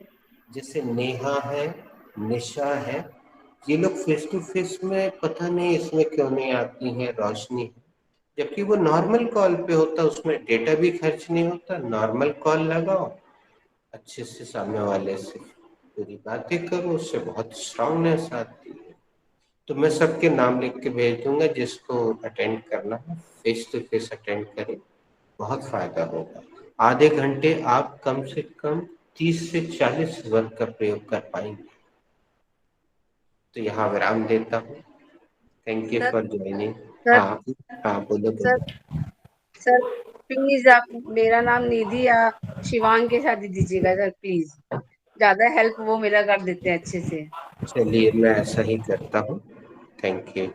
जैसे नेहा है, निशा है, ये लोग फेस टू फेस में पता नहीं इसमें क्यों नहीं आती हैं, रोशनी है, जबकि वो नॉर्मल कॉल पे होता, उसमें डेटा भी खर्च नहीं होता। नॉर्मल कॉल लगाओ, अच्छे से सामने वाले से पूरी बातें करो, उससे बहुत स्ट्रांगनेस आती है। तो मैं सबके नाम लिख के भेज दूंगा, जिसको अटेंड करना है फेस टू फेस अटेंड करें, बहुत फायदा होगा। आधे घंटे आप कम से कम 30 से 40 वर्ड का प्रयोग कर पाएंगे। तो यहाँ विराम देता हूँ। Thank you for joining. हाँ बोलो। सर प्लीज आप मेरा नाम निधि या शिवांग के साथ ही दीजिएगा सर, प्लीज। ज्यादा हेल्प वो मेरा कर देते हैं अच्छे से। चलिए मैं ऐसा ही करता हूँ। Thank you.